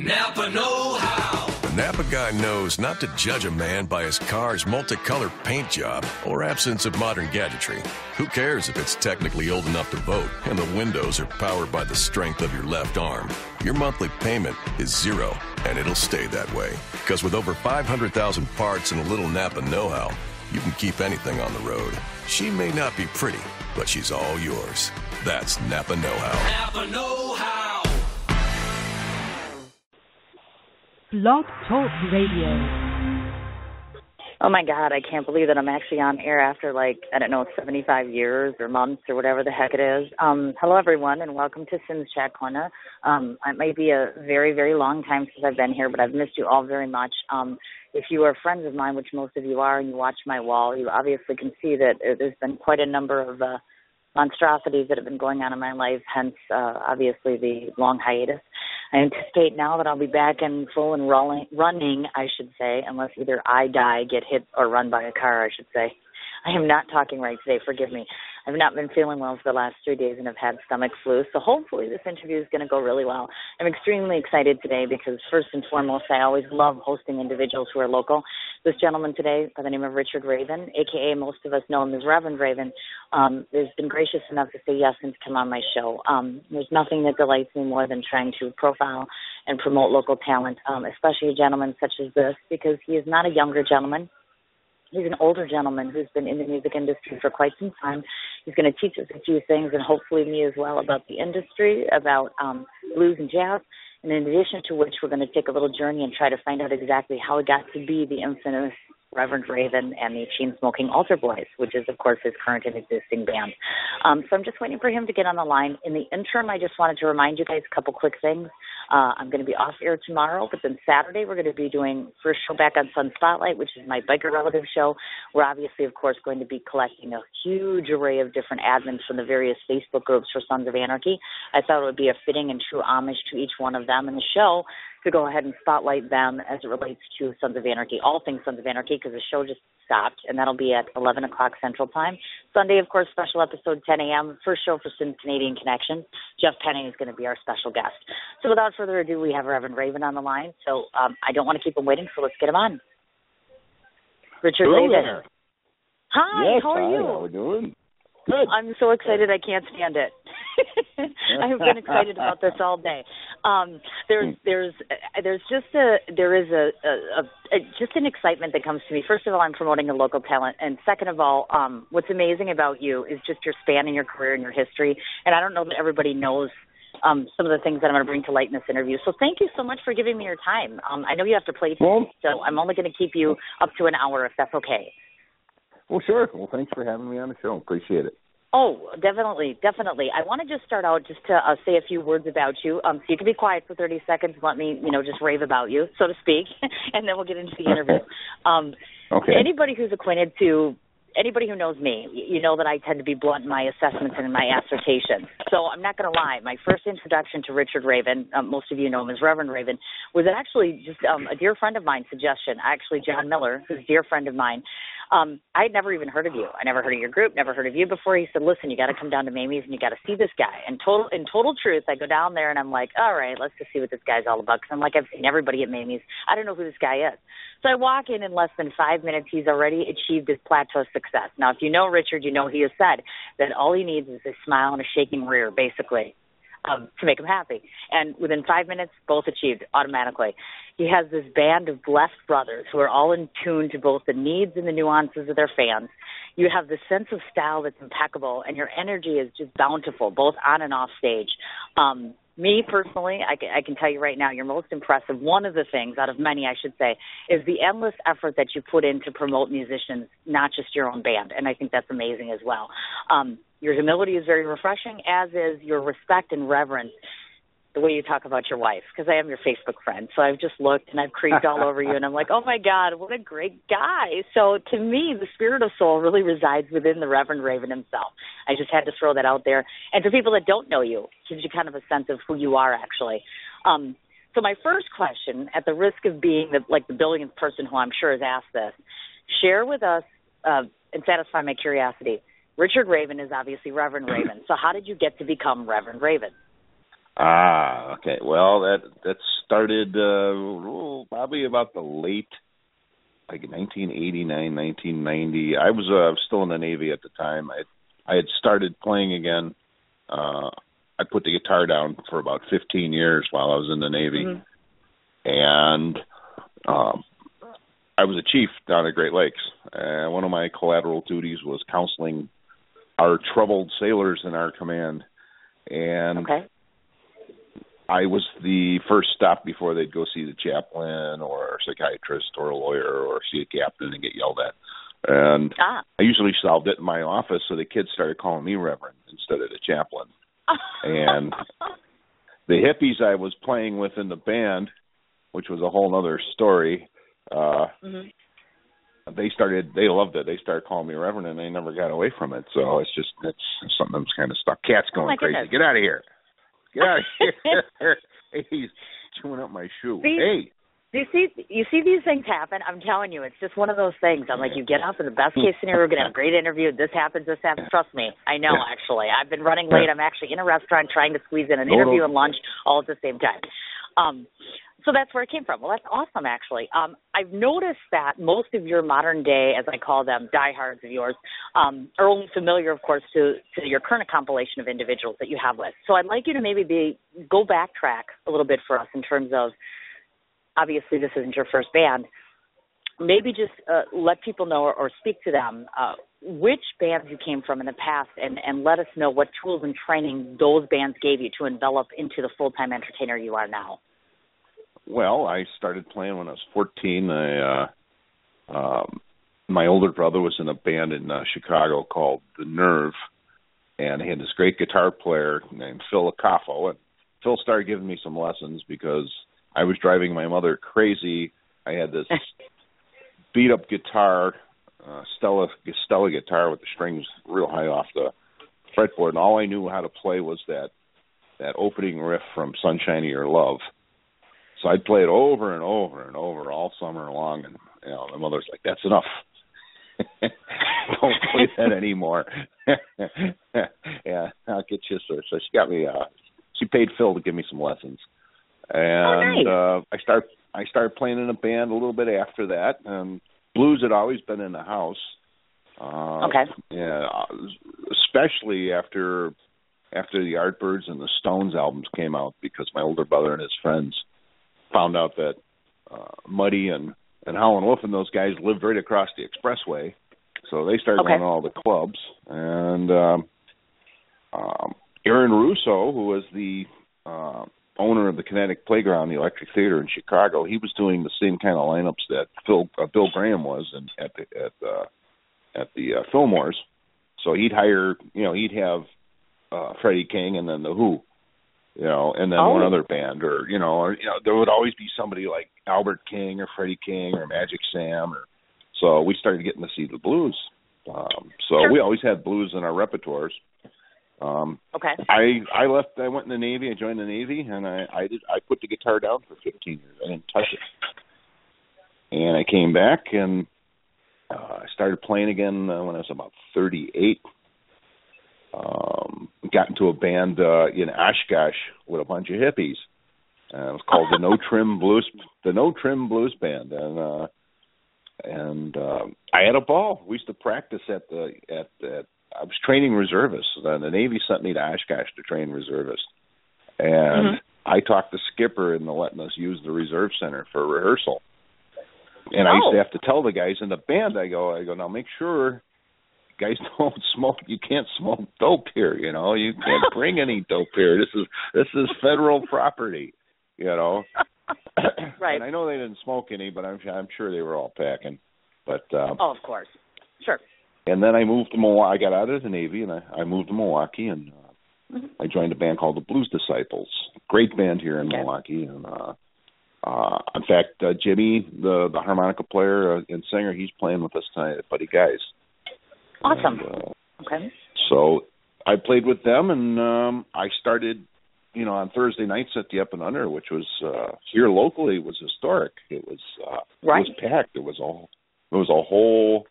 Napa know-how. The Napa guy knows not to judge a man by his car's multicolored paint job or absence of modern gadgetry. Who cares if it's technically old enough to vote and the windows are powered by the strength of your left arm? Your monthly payment is zero, and it'll stay that way. Because with over 500,000 parts and a little Napa know-how, you can keep anything on the road. She may not be pretty, but she's all yours. That's Napa know-how. Napa know-how. Blog Talk Radio. Oh my God, I can't believe that I'm actually on air after 75 years or months or whatever the heck it is. Hello everyone and welcome to Sim's Chat Corner. It may be a very, very long time since I've been here, but I've missed you all very much. If you are friends of mine, which most of you are, and you watch my wall, you obviously can see that there's been quite a number of monstrosities that have been going on in my life, hence obviously the long hiatus. I anticipate now that I'll be back in full and running, I should say, unless either I die, get hit, or run by a car, I should say. I am not talking right today, forgive me. I've not been feeling well for the last 3 days and have had stomach flu, so hopefully this interview is going to go really well. I'm extremely excited today because first and foremost, I always love hosting individuals who are local. This gentleman today, by the name of Richard Raven, a.k.a. most of us know him as Reverend Raven, has been gracious enough to say yes and to come on my show. There's nothing that delights me more than trying to profile and promote local talent, especially a gentleman such as this, because he is not a younger gentleman. He's an older gentleman who's been in the music industry for quite some time. He's going to teach us a few things, and hopefully me as well, about the industry, about blues and jazz. And in addition to which, we're going to take a little journey and try to find out exactly how it got to be the infamous Reverend Raven and the Chain-Smoking Altar Boys, which is, of course, his current and existing band. So I'm just waiting for him to get on the line. In the interim, I just wanted to remind you guys a couple quick things. I'm going to be off air tomorrow, but then Saturday we're going to be doing first show back on Sun Spotlight, which is my biker relative show. We're obviously, of course, going to be collecting a huge array of different admins from the various Facebook groups for Sons of Anarchy. I thought it would be a fitting and true homage to each one of them in the show to go ahead and spotlight them as it relates to Sons of Anarchy, all things Sons of Anarchy, because the show just stopped, and that'll be at 11 o'clock Central Time. Sunday, of course, special episode 10 a.m., first show for Sin Canadian Connection. Jeff Penning is going to be our special guest. So without further ado, we have Reverend Raven on the line, so I don't want to keep him waiting, so let's get him on. Richard Raven. There. Hi, yes, how are you? How are we doing? Good. I'm so excited I can't stand it. I have been excited about this all day. There is just an excitement that comes to me. First of all, I'm promoting a local talent, and second of all, what's amazing about you is just your span in your career and your history. And I don't know that everybody knows some of the things that I'm going to bring to light in this interview. So thank you so much for giving me your time. I know you have to play today, so I'm only going to keep you up to an hour if that's okay. Well, sure. Well, thanks for having me on the show. Appreciate it. Oh, definitely. I want to just start out just to say a few words about you. So you can be quiet for 30 seconds. Let me, just rave about you, so to speak, and then we'll get into the interview. Okay. Anybody who knows me, you know that I tend to be blunt in my assessments and in my assertions. So I'm not going to lie. My first introduction to Richard Raven, most of you know him as Reverend Raven, was actually just a dear friend of mine's suggestion. Actually, John Miller, who's a dear friend of mine. I had never even heard of you. I never heard of your group, never heard of you before. He said, listen, you got to come down to Mamie's and you got to see this guy. And in total truth, I go down there and I'm like, all right, let's just see what this guy's all about. Because I'm like, I've seen everybody at Mamie's. I don't know who this guy is. So I walk in less than 5 minutes, he's already achieved his plateau success. Now, if you know Richard, you know he has said that all he needs is a smile and a shaking rear, basically, to make him happy. And within 5 minutes, both achieved automatically. He has this band of blessed brothers who are all in tune to both the needs and the nuances of their fans. You have this sense of style that's impeccable, and your energy is just bountiful, both on and off stage. Me, personally, I can tell you right now, you're most impressive. One of the things, out of many, I should say, is the endless effort that you put in to promote musicians, not just your own band, and I think that's amazing as well. Your humility is very refreshing, as is your respect and reverence, the way you talk about your wife, because I am your Facebook friend. So I've just looked and I've creeped all over you, and I'm like, oh, my God, what a great guy. So to me, the spirit of soul really resides within the Reverend Raven himself. I just had to throw that out there. And for people that don't know you, it gives you kind of a sense of who you are, actually. So my first question, at the risk of being the billionth person who I'm sure has asked this, share with us and satisfy my curiosity. Richard Raven is obviously Reverend Raven. So how did you get to become Reverend Raven? Okay. Well, that started probably about the late, like 1989, 1990. I was still in the Navy at the time. I had started playing again. I put the guitar down for about 15 years while I was in the Navy. Mm-hmm. And I was a chief down at Great Lakes. One of my collateral duties was counseling our troubled sailors in our command. And I was the first stop before they'd go see the chaplain or a psychiatrist or a lawyer or see a captain and get yelled at. And I usually solved it in my office, so the kids started calling me Reverend instead of the chaplain. And the hippies I was playing with in the band, which was a whole other story, they loved it. They started calling me Reverend, and they never got away from it. So it's something that's kind of stuck. Cat's going crazy. Goodness. Get out of here. Get out of here. Hey, he's chewing up my shoe. Hey. You see these things happen. I'm telling you, it's just one of those things. I'm like, you get up in the best case scenario, we're going to have a great interview. This happens. Trust me. I know, actually. I've been running late. I'm actually in a restaurant trying to squeeze in an interview and lunch all at the same time. So that's where it came from. Well, that's awesome, actually. I've noticed that most of your modern day, as I call them, diehards of yours, are only familiar, of course, to your current compilation of individuals that you have with. So I'd like you to maybe go backtrack a little bit for us in terms of, obviously this isn't your first band, maybe just let people know or speak to them which bands you came from in the past and let us know what tools and training those bands gave you to envelop into the full-time entertainer you are now. Well, I started playing when I was 14. My older brother was in a band in Chicago called The Nerve, and he had this great guitar player named Phil Acafo, and Phil started giving me some lessons because I was driving my mother crazy. I had this beat-up guitar, Stella guitar with the strings real high off the fretboard, and all I knew how to play was that opening riff from Sunshine of Your Love. So I'd play it over and over and over all summer long, and my mother's like, "That's enough. Don't play that anymore." Yeah, I'll get you, sir. So she got me. She paid Phil to give me some lessons, and nice. I started playing in a band a little bit after that. And blues had always been in the house. Yeah, especially after the Yardbirds and the Stones albums came out, because my older brother and his friends found out that Muddy and Howlin' Wolf and those guys lived right across the expressway, so they started going to all the clubs. And Aaron Russo, who was the owner of the Kinetic Playground, the Electric Theater in Chicago, he was doing the same kind of lineups that Bill Graham was at the Fillmores. So he'd hire, he'd have Freddie King and then the Who. And then one other band, or there would always be somebody like Albert King or Freddie King or Magic Sam, so we started getting to see the blues. We always had blues in our repertoires. I left. I went in the Navy. I joined the Navy, and I put the guitar down for 15 years. I didn't touch it, and I came back and I started playing again when I was about 38. Got into a band in Oshkosh with a bunch of hippies. It was called the No Trim Blues Band, and I had a ball. We used to practice at I was training reservists. The Navy sent me to Oshkosh to train reservists, and I talked the skipper into letting us use the reserve center for rehearsal. And I used to have to tell the guys in the band, I go, now make sure guys don't smoke. You can't smoke dope here. You can't bring any dope here. This is federal property. Right. And I know they didn't smoke any, but I'm sure they were all packing. But of course, sure. And then I moved to Milwaukee. I got out of the Navy, and I moved to Milwaukee, and I joined a band called the Blues Disciples. Great band here in Milwaukee. And in fact, Jimmy, the harmonica player and singer, he's playing with us tonight at Buddy Guy's. Awesome. And, so I played with them, and I started, on Thursday nights at the Up and Under, which was here locally, was historic. It was it was packed. It was a whole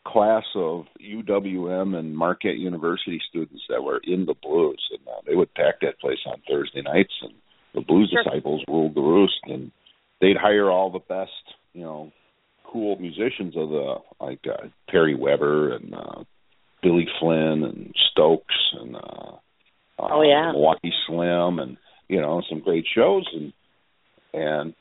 class of UWM and Marquette University students that were in the blues, and they would pack that place on Thursday nights, and the Blues Disciples ruled the roost, and they'd hire all the best, cool musicians of the Perry Weber and Billy Flynn and Stokes and Milwaukee Slim, and some great shows, and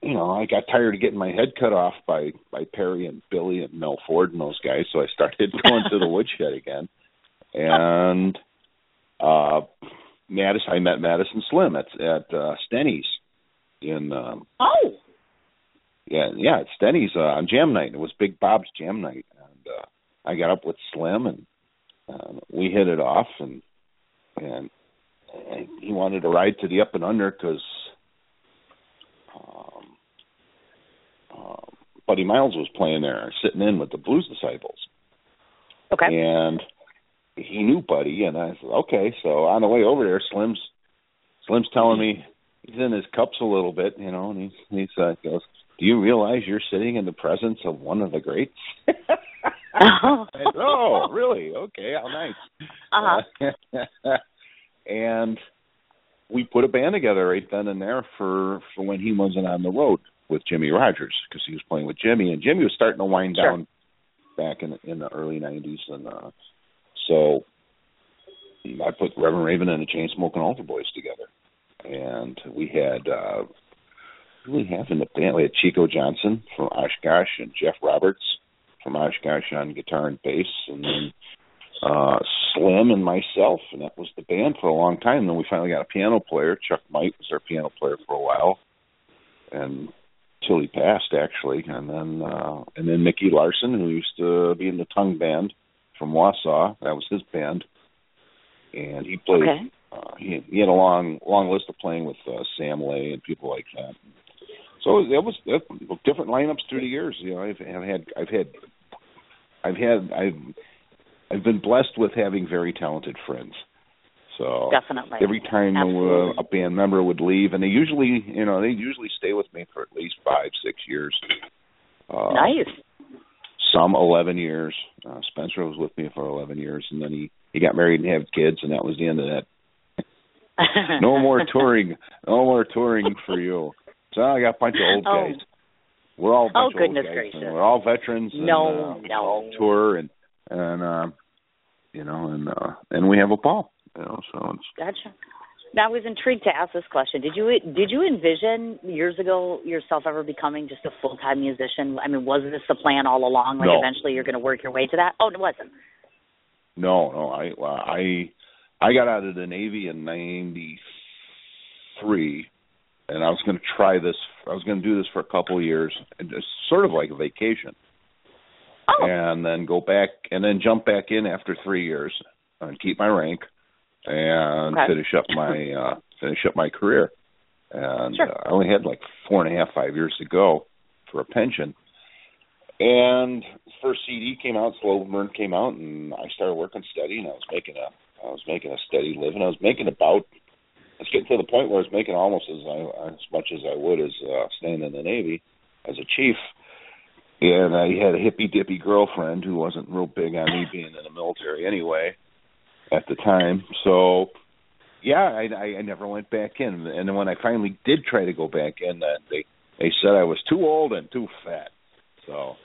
I got tired of getting my head cut off by Perry and Billy and Mel Ford and those guys, so I started going to the woodshed again. And I met Madison Slim at Stenny's in at Stenny's on Jam Night. It was Big Bob's Jam Night, and I got up with Slim, and we hit it off, and he wanted to ride to the Up and Under because Buddy Miles was playing there, sitting in with the Blues Disciples. Okay. And he knew Buddy, and I said, okay. So on the way over there, Slim's telling me he's in his cups a little bit, and he goes, do you realize you're sitting in the presence of one of the greats? I said, oh, really? Okay, how nice. And we put a band together right then and there for when he wasn't on the road with Jimmy Rogers, because he was playing with Jimmy, and Jimmy was starting to wind down back in the early 90s, and so I put Reverend Raven and the Chainsmoking Altar Boys together, and we had who we have in the band? We had Chico Johnson from Oshkosh and Jeff Roberts from Oshkosh on guitar and bass, and then Slim and myself, and that was the band for a long time. And then we finally got a piano player. Chuck Might was our piano player for a while, and till he passed, actually. And then Mickey Larson, who used to be in the Tongue Band from Wausau. That was his band, and he played. Okay. He had a long list of playing with Sam Lay and people like that. So it was different lineups through the years. I've been blessed with having very talented friends. So definitely, every time a band member would leave, and they usually stay with me for at least 5-6 years. Nice. Some 11 years. Spencer was with me for 11 years, and then he got married and had kids, and that was the end of that. No more touring for you. So I got a bunch of old guys. We're all a bunch of old guys. Gracious. And we're all veterans. And, we all tour and we have a ball. So it's gotcha. Now, I was intrigued to ask this question. Did you envision years ago yourself ever becoming just a full-time musician? I mean, was this the plan all along? Like, no. Eventually you're going to work your way to that? Oh, it wasn't. No. I got out of the Navy in '93, and I was going to try this. I was going to do this for a couple of years, and it's sort of like a vacation. Oh. And then go back, and then jump back in after 3 years and keep my rank and finish up my career. And I only had like 4.5, 5 years to go for a pension. And first CD came out, Slow Burn came out, and I started working steady, and I was making a steady living. I was getting to the point where I was making almost as much as I would as staying in the Navy as a chief. And I had a hippy-dippy girlfriend who wasn't real big on me being in the military anyway at the time. So, I never went back in. And then when I finally did try to go back in, they said I was too old and too fat. So,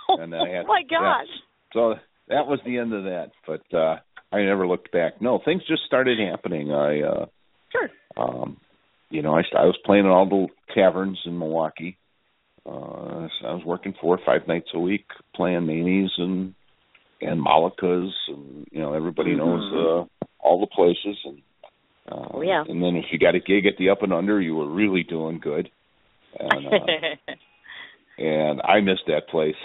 and then I had, my gosh. So that was the end of that. But I never looked back. No, things just started happening. I was playing in all the taverns in Milwaukee. I was working 4 or 5 nights a week playing Manies and Molokas, and everybody knows all the places. And and then if you got a gig at the Up and Under, you were really doing good. And and I missed that place.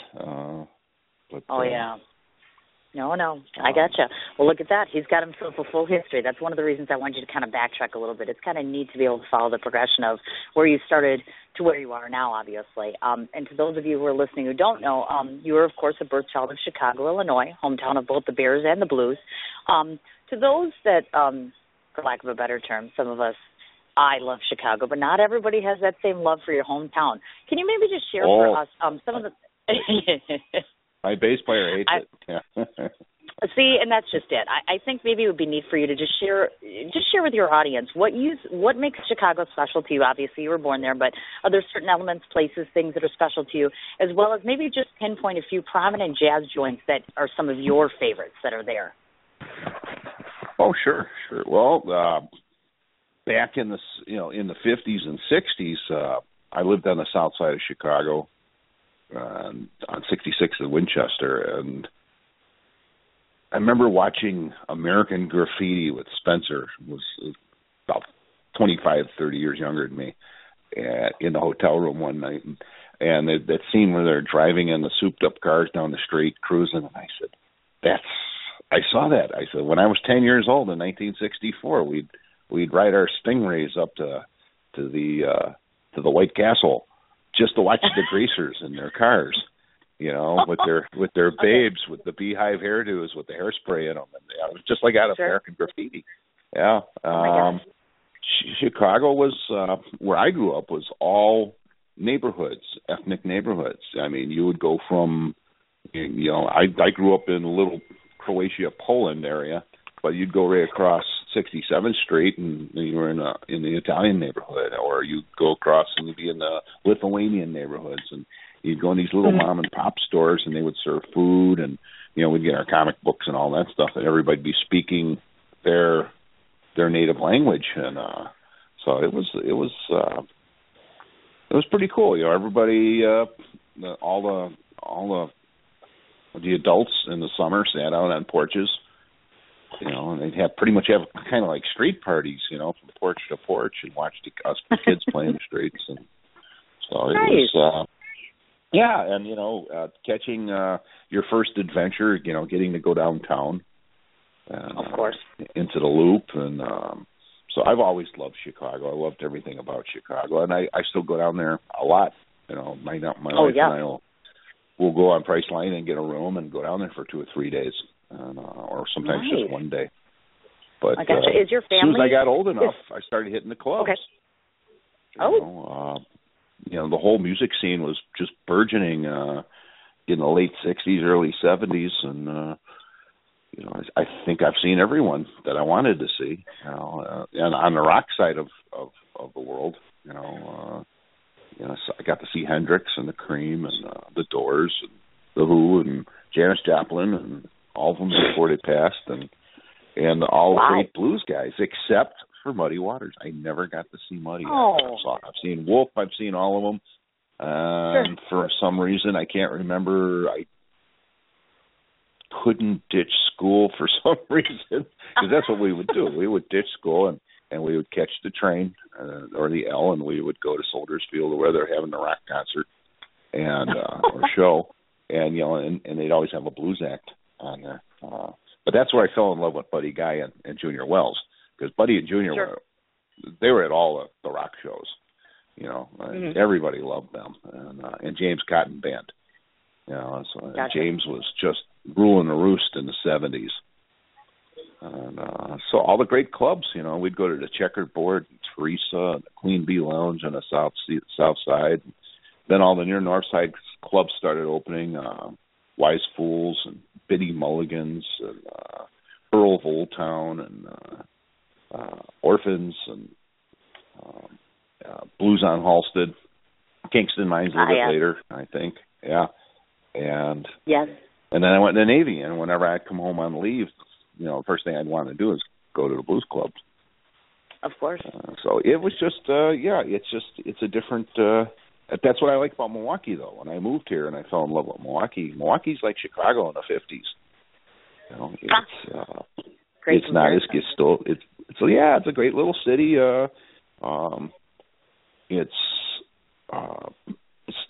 No, I gotcha. Well, look at that. He's got himself a full history. That's one of the reasons I wanted you to kind of backtrack a little bit. It's kind of neat to be able to follow the progression of where you started to where you are now, obviously. And to those of you who are listening who don't know, you are, of course, a birth child of Chicago, Illinois, hometown of both the Bears and the Blues. To those that, for lack of a better term, some of us, I love Chicago, but not everybody has that same love for your hometown. Can you maybe just share for us some of the... My bass player hates it. Yeah. See, and that's just it. I think maybe it would be neat for you to just share with your audience what makes Chicago special to you. Obviously, you were born there, but are there certain elements, places, things that are special to you, as well as maybe just pinpoint a few prominent jazz joints that are some of your favorites that are there? Oh, sure. Well, back in the in the 50s and 60s, I lived on the south side of Chicago, on 66th and Winchester, and I remember watching American Graffiti with Spencer, who was about 25, 30 years younger than me, in the hotel room one night. And that scene where they're driving in the souped-up cars down the street, cruising, and I said, I saw that. I said, when I was 10 years old in 1964, we'd ride our Stingrays up to the White Castle just to watch the greasers in their cars. With their babes, with the beehive hairdos, with the hairspray in them, and it was just like out of American Graffiti. Yeah. Chicago was where I grew up was all neighborhoods, ethnic neighborhoods. I mean, you would go from, I grew up in a little Croatia, Poland area, but you'd go right across 67th Street and you were in the Italian neighborhood, or you'd go across and you'd be in the Lithuanian neighborhoods, and you'd go in these little mom and pop stores and they would serve food, and we'd get our comic books and all that stuff, and everybody'd be speaking their native language, and so it was pretty cool. Everybody, all the adults in the summer sat out on porches, and they'd pretty much have kind of like street parties, from porch to porch, and watch us kids play in the streets, and so it was. Yeah, and catching your first adventure, getting to go downtown, of course, into the Loop, and so I've always loved Chicago. I loved everything about Chicago, and I still go down there a lot. My wife and I will go on Priceline and get a room and go down there for 2 or 3 days, or sometimes just one day. But I gotcha. Is your family? As soon as I got old enough, I started hitting the clubs. Okay. The whole music scene was just burgeoning in the late 60s, early 70s, and I think I've seen everyone that I wanted to see. And on the rock side of the world, so I got to see Hendrix and the Cream and the Doors and the Who and Janis Joplin and all of them before they passed, and all the great blues guys, except for Muddy Waters. I never got to see Muddy. I've seen Wolf. I've seen all of them. And for some reason, I can't remember. I couldn't ditch school for some reason, because that's what we would do. We would ditch school and we would catch the train or the L, and we would go to Soldiers Field where they're having a rock concert and or show, and and they'd always have a blues act on there. But that's where I fell in love with Buddy Guy and Junior Wells. Because Buddy and Junior were at all the rock shows, everybody loved them, and James Cotton Band, so James was just ruling the roost in the 70s, and so all the great clubs, we'd go to the Checkered Board, Teresa, and the Queen Bee Lounge on the south side, then all the near north side clubs started opening, Wise Fools and Biddy Mulligan's and Earl of Old Town and Orphans and Blues on Halsted, Kingston Mines a little bit later, I think. Yeah. And and then I went to the Navy, and whenever I'd come home on leave, the first thing I'd want to do is go to the blues clubs. Of course. So it was just, it's a different, that's what I like about Milwaukee, though. When I moved here and I fell in love with Milwaukee's like Chicago in the 50s. It's not as still. It's a great little city. It's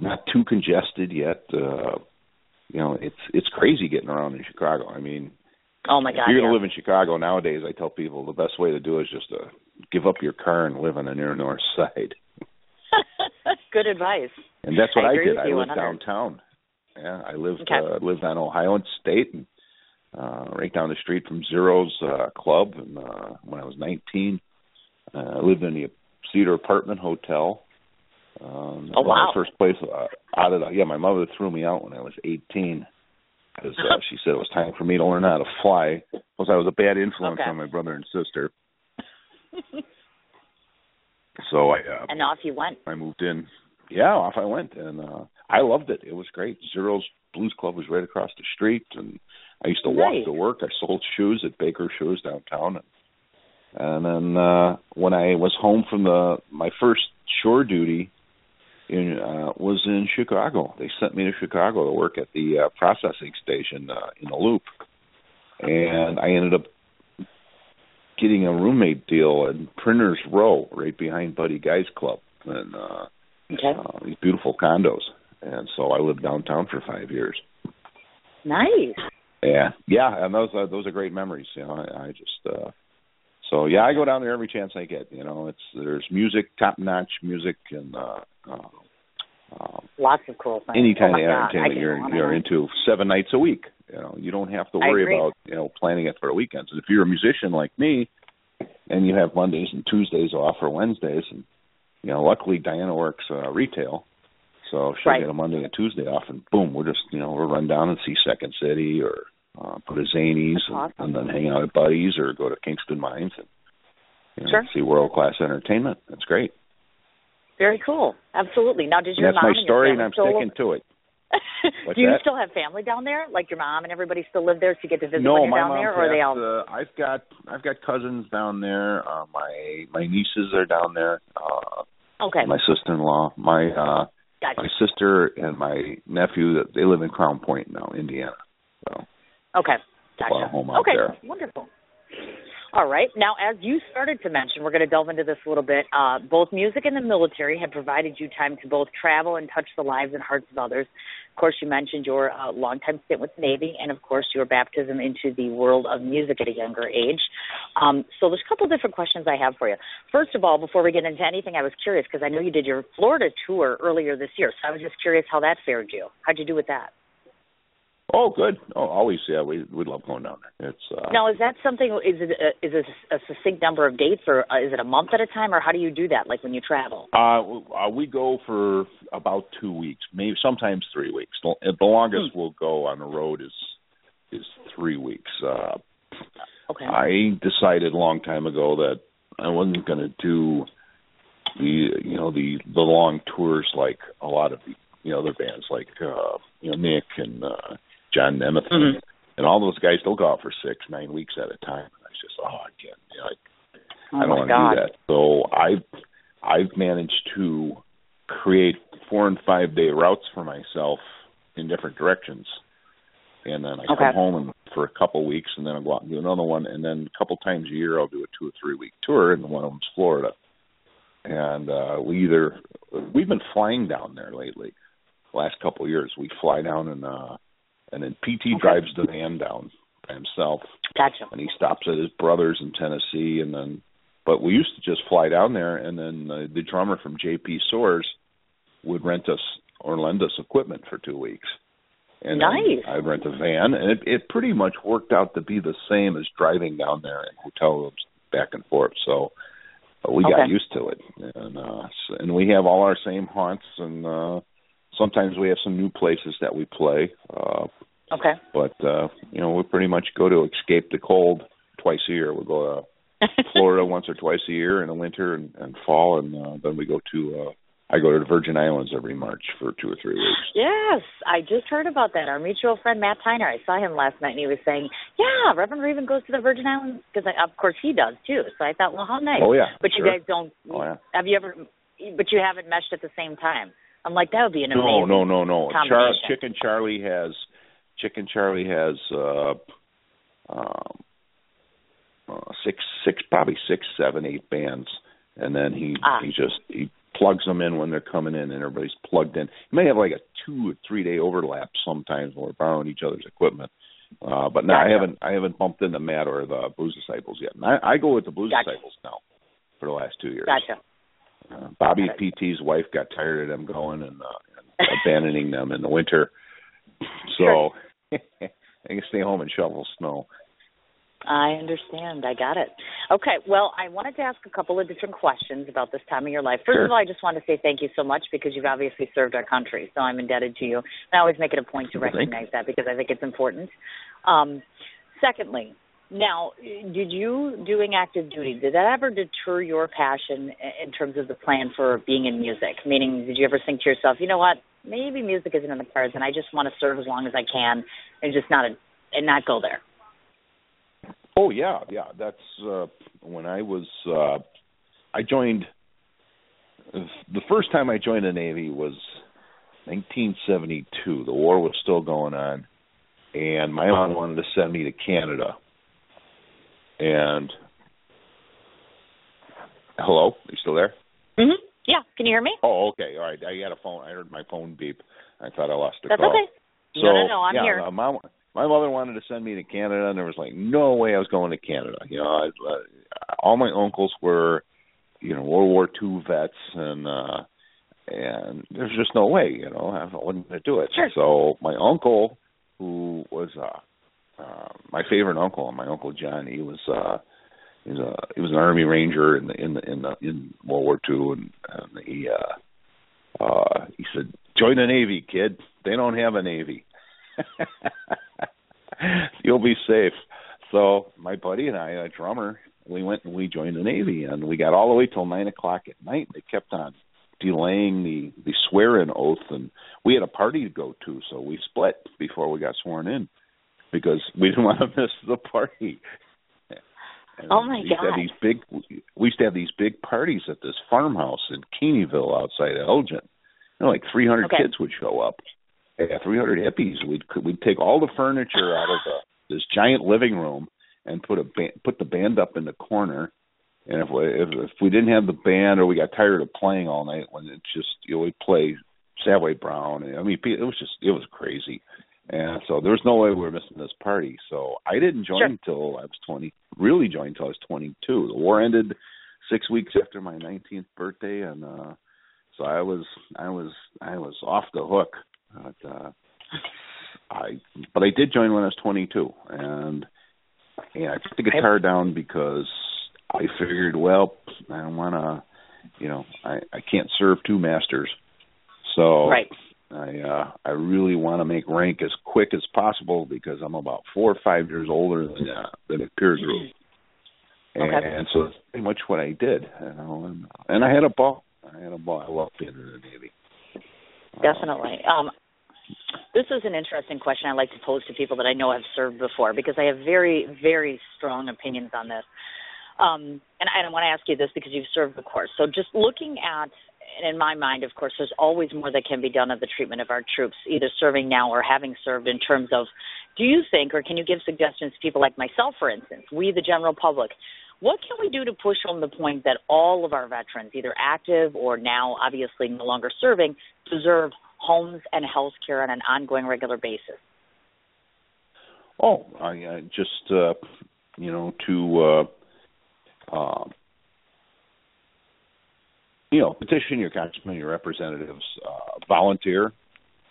not too congested yet. It's crazy getting around in Chicago. I mean, oh my God, if you're going to live in Chicago nowadays, I tell people the best way to do it is just to give up your car and live on the near north side. Good advice. And that's what I did. I lived downtown. Yeah, I lived on Ohio and State, and right down the street from Zero's Club. And when I was 19, I lived in the Cedar Apartment Hotel. Oh wow! My first place out of my mother threw me out when I was 18. Because she said it was time for me to learn how to fly. Plus, I was a bad influence on my brother and sister. So and off you went. I moved in. Yeah, off I went, and I loved it. It was great. Zero's Blues Club was right across the street, and I used to walk to work. I sold shoes at Baker Shoes downtown, and then when I was home from my first shore duty, was in Chicago. They sent me to Chicago to work at the processing station in the Loop, and I ended up getting a roommate deal in Printers Row, right behind Buddy Guy's Club, and these beautiful condos. And so I lived downtown for 5 years. Nice. Yeah, and those are great memories. I just so I go down there every chance I get. There's music, top-notch music, and lots of cool things. Any kind of entertainment you're into 7 nights a week. You don't have to worry about planning it for the weekends. And if you're a musician like me, and you have Mondays and Tuesdays off or Wednesdays, and luckily Diana works retail, so she'll get a Monday and Tuesday off, and boom, we're just we'll run down and see Second City or go to Zanies and then hang out at Buddy's or go to Kingston Mines and see world-class entertainment. That's great. Very cool. Absolutely. Now, does your mom and my story, and I'm still sticking to it. Do you still have family down there? Like your mom and everybody still live there, so you get to visit when you're down there, or are they all? I've got cousins down there. My nieces are down there. My sister-in-law, my sister, and my nephew. They live in Crown Point now, Indiana. So. Okay. Gotcha. Home out there. Wonderful. All right. Now, as you started to mention, we're going to delve into this a little bit. Both music and the military have provided you time to both travel and touch the lives and hearts of others. Of course, you mentioned your longtime stint with the Navy and, of course, your baptism into the world of music at a younger age. So there's a couple different questions I have for you. First of all, before we get into anything, I was curious because I know you did your Florida tour earlier this year, so I was just curious how that fared you. How'd you do with that? Oh, good. Oh, always, we love going down there. It's now, is that something? Is it a succinct number of dates, or is it a month at a time, or how do you do that? Like when you travel? We go for about 2 weeks, maybe sometimes 3 weeks. The longest we'll go on the road is 3 weeks. Okay. I decided a long time ago that I wasn't going to do the long tours like a lot of the other bands like Mich and John Nemeth and all those guys. They'll go out for 6-9 weeks at a time. And I was just I don't want to do that. So I've managed to create 4 and 5 day routes for myself in different directions, and then I come home for a couple weeks, and then I'll go out and do another one, and then a couple times a year I'll do a 2 or 3 week tour, and one of them's Florida. And we've been flying down there lately. Last couple of years, we fly down and then PT drives the van down by himself. Gotcha. And he stops at his brother's in Tennessee, but we used to just fly down there, and then the drummer from JP Soares would rent us or lend us equipment for 2 weeks. And nice. I'd rent a van, and it pretty much worked out to be the same as driving down there in hotel rooms back and forth. So we got used to it, and we have all our same haunts, and sometimes we have some new places that we play. But we pretty much go to escape the cold twice a year. We'll go to Florida once or twice a year in the winter and fall, and then we go to I go to the Virgin Islands every March for 2 or 3 weeks. Yes, I just heard about that. Our mutual friend Matt Tyner, I saw him last night, and he was saying, Reverend Raven goes to the Virgin Islands, because of course he does too. So I thought, well, how nice. Oh yeah. But you guys don't. Have you ever? But you haven't meshed at the same time. I'm like, that would be an amazing. No. Combination. Charlie has probably 6, 7, 8 bands, and then he plugs them in when they're coming in, and everybody's plugged in. You may have like a 2 or 3 day overlap sometimes when we're borrowing each other's equipment. But no, I haven't bumped into Matt or the Blues Disciples yet. And I go with the Blues Disciples now for the last 2 years. Gotcha. Bobby PT's wife got tired of them going and abandoning them in the winter, so they can stay home and shovel snow. I understand. I got it. Okay. Well, I wanted to ask a couple of different questions about this time of your life. First of all, I just want to say thank you so much because you've obviously served our country, so I'm indebted to you. And I always make it a point to recognize that because I think it's important. Secondly, now, did you doing active duty, did that ever deter your passion in terms of the plan for being in music? Meaning, did you ever think to yourself, you know what, maybe music isn't in the cards and I just want to serve as long as I can and just not go there? Oh, yeah. That's when I was, I joined, the first time I joined the Navy was 1972. The war was still going on, and my mom wanted to send me to Canada. And, hello? Are you still there? Mm-hmm. Yeah. Can you hear me? Oh, okay. All right. I had a phone. I heard my phone beep. I thought I lost the That's call. Okay. So, no, I'm here. My mother wanted to send me to Canada, and there was like no way I was going to Canada. You know, all my uncles were, you know, World War II vets, and there's just no way, you know, I wasn't going to do it. Sure. So my uncle, who was my favorite uncle, my Uncle John, he was an Army Ranger in World War II, and he said, "Join the Navy, kid. They don't have a Navy. You'll be safe." So my buddy and I, a drummer, we went and we joined the Navy, and we got all the way till 9:00 at night. They kept on delaying the swear-in oath, and we had a party to go to, so we split before we got sworn in because we didn't want to miss the party. And oh my God! We used to have these big parties at this farmhouse in Keeneyville outside of Elgin. You know, like 300 kids would show up. Yeah, 300 hippies. We'd take all the furniture out of this giant living room and put the band up in the corner. And if we didn't have the band, or we got tired of playing all night, when it's just, you know, we'd play Savoy Brown. I mean, it was crazy. And so there was no way we were missing this party. So I didn't join until I was 20. Really joined until I was 22. The war ended 6 weeks after my 19th birthday, and so I was off the hook. But I did join when I was 22, and I took the guitar down because I figured, well, I don't want to, you know, I can't serve two masters, so I really want to make rank as quick as possible because I'm about 4 or 5 years older than a peer group, and so that's pretty much what I did, you know, and I had a ball. I love being in the Navy. Definitely. This is an interesting question I like to pose to people that I know have served before because I have very, very strong opinions on this. And I want to ask you this because you've served, of course. So just looking at, and in my mind, of course, there's always more that can be done of the treatment of our troops, either serving now or having served, in terms of, do you think, or can you give suggestions to people like myself, for instance, we, the general public, what can we do to push home the point that all of our veterans, either active or now obviously no longer serving, deserve homes and health care on an ongoing, regular basis? Oh, I just, you know, petition your congressmen, your representatives, volunteer.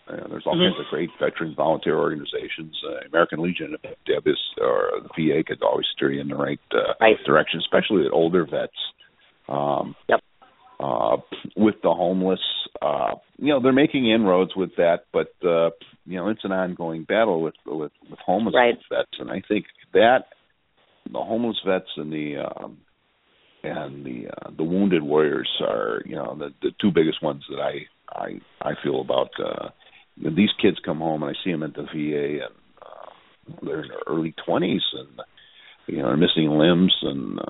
There's all kinds of great veteran volunteer organizations. American Legion, Debis, or the VA could always steer you in the right direction, especially with older vets. With the homeless, you know, they're making inroads with that, but you know, it's an ongoing battle with homeless vets, and I think that the homeless vets and the wounded warriors are, you know, the two biggest ones that I feel about. These kids come home and I see them at the VA, and they're in their early 20s, and you know, they're missing limbs, and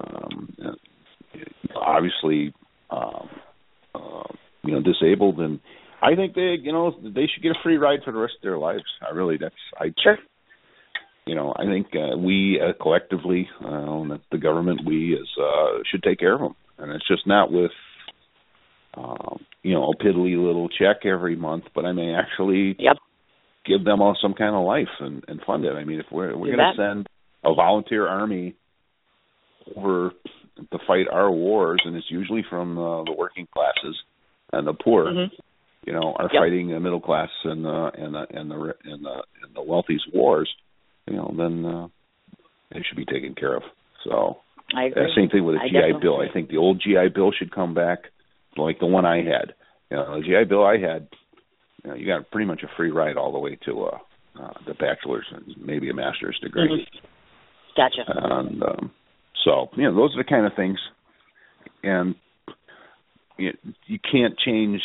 obviously, you know, disabled, and I think they should get a free ride for the rest of their lives. You know, I think we collectively, the government, should take care of them, and it's just not with, you know, a piddly little check every month, but I may actually give them all some kind of life and fund it. I mean, if we're going to send a volunteer army over to fight our wars, and it's usually from the working classes and the poor, you know, are fighting the middle class and the wealthy's wars. You know, then they should be taken care of. So I agree. same thing with a GI Bill. Agree. I think the old GI Bill should come back, like the one I had. The GI Bill I had, you got pretty much a free ride all the way to the bachelor's and maybe a master's degree. Mm-hmm. Gotcha. And so those are the kind of things, and you can't change.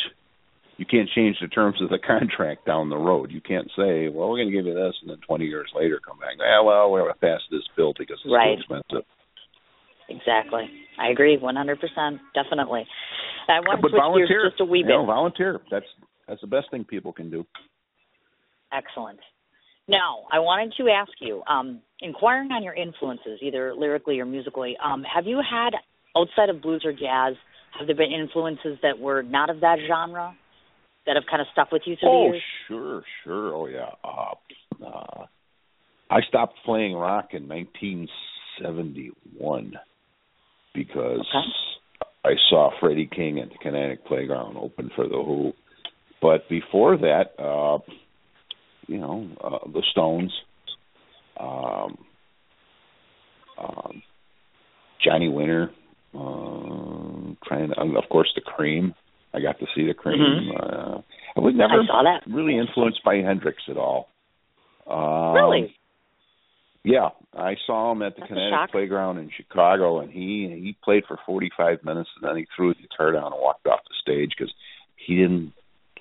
You can't change the terms of the contract down the road. You can't say, well, we're going to give you this, and then 20 years later come back. Well, we're going to pass this bill because it's too expensive. Exactly. I agree 100%. Definitely. I want to switch volunteer. gears just a wee bit. Volunteer. That's the best thing people can do. Excellent. Now, I wanted to ask you, inquiring on your influences, either lyrically or musically, have you had, outside of blues or jazz, have there been influences that were not of that genre that have kind of stuck with you through the years? Sure. Oh, yeah. I stopped playing rock in 1971 because I saw Freddie King at the Kinetic Playground open for the Who. But before that, the Stones, Johnny Winter, of course, the Cream. I got to see the Cream. Mm-hmm. I was never really influenced by Hendrix at all. Really? Yeah, I saw him at the Kinetic Playground in Chicago, and he played for 45 minutes, and then he threw his guitar down and walked off the stage because he didn't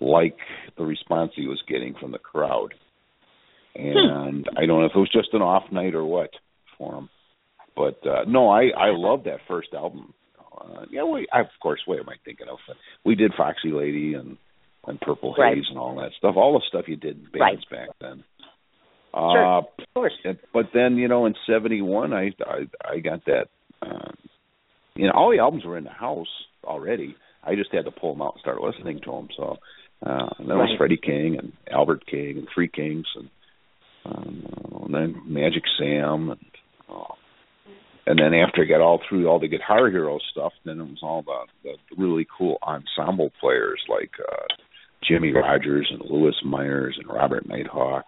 like the response he was getting from the crowd. And I don't know if it was just an off night or what for him. But, no, I love that first album. Of course, what am I thinking of? We did Foxy Lady and Purple Haze and all that stuff. All the stuff you did in bands back then. Sure, of course. But then, in 71, I got that. All the albums were in the house already. I just had to pull them out and start listening to them. So and then it was Freddie King and Albert King and Three Kings and then Magic Sam and then after I got all through all the Guitar Hero stuff, then it was all the really cool ensemble players like Jimmy Rogers and Louis Myers and Robert Nighthawk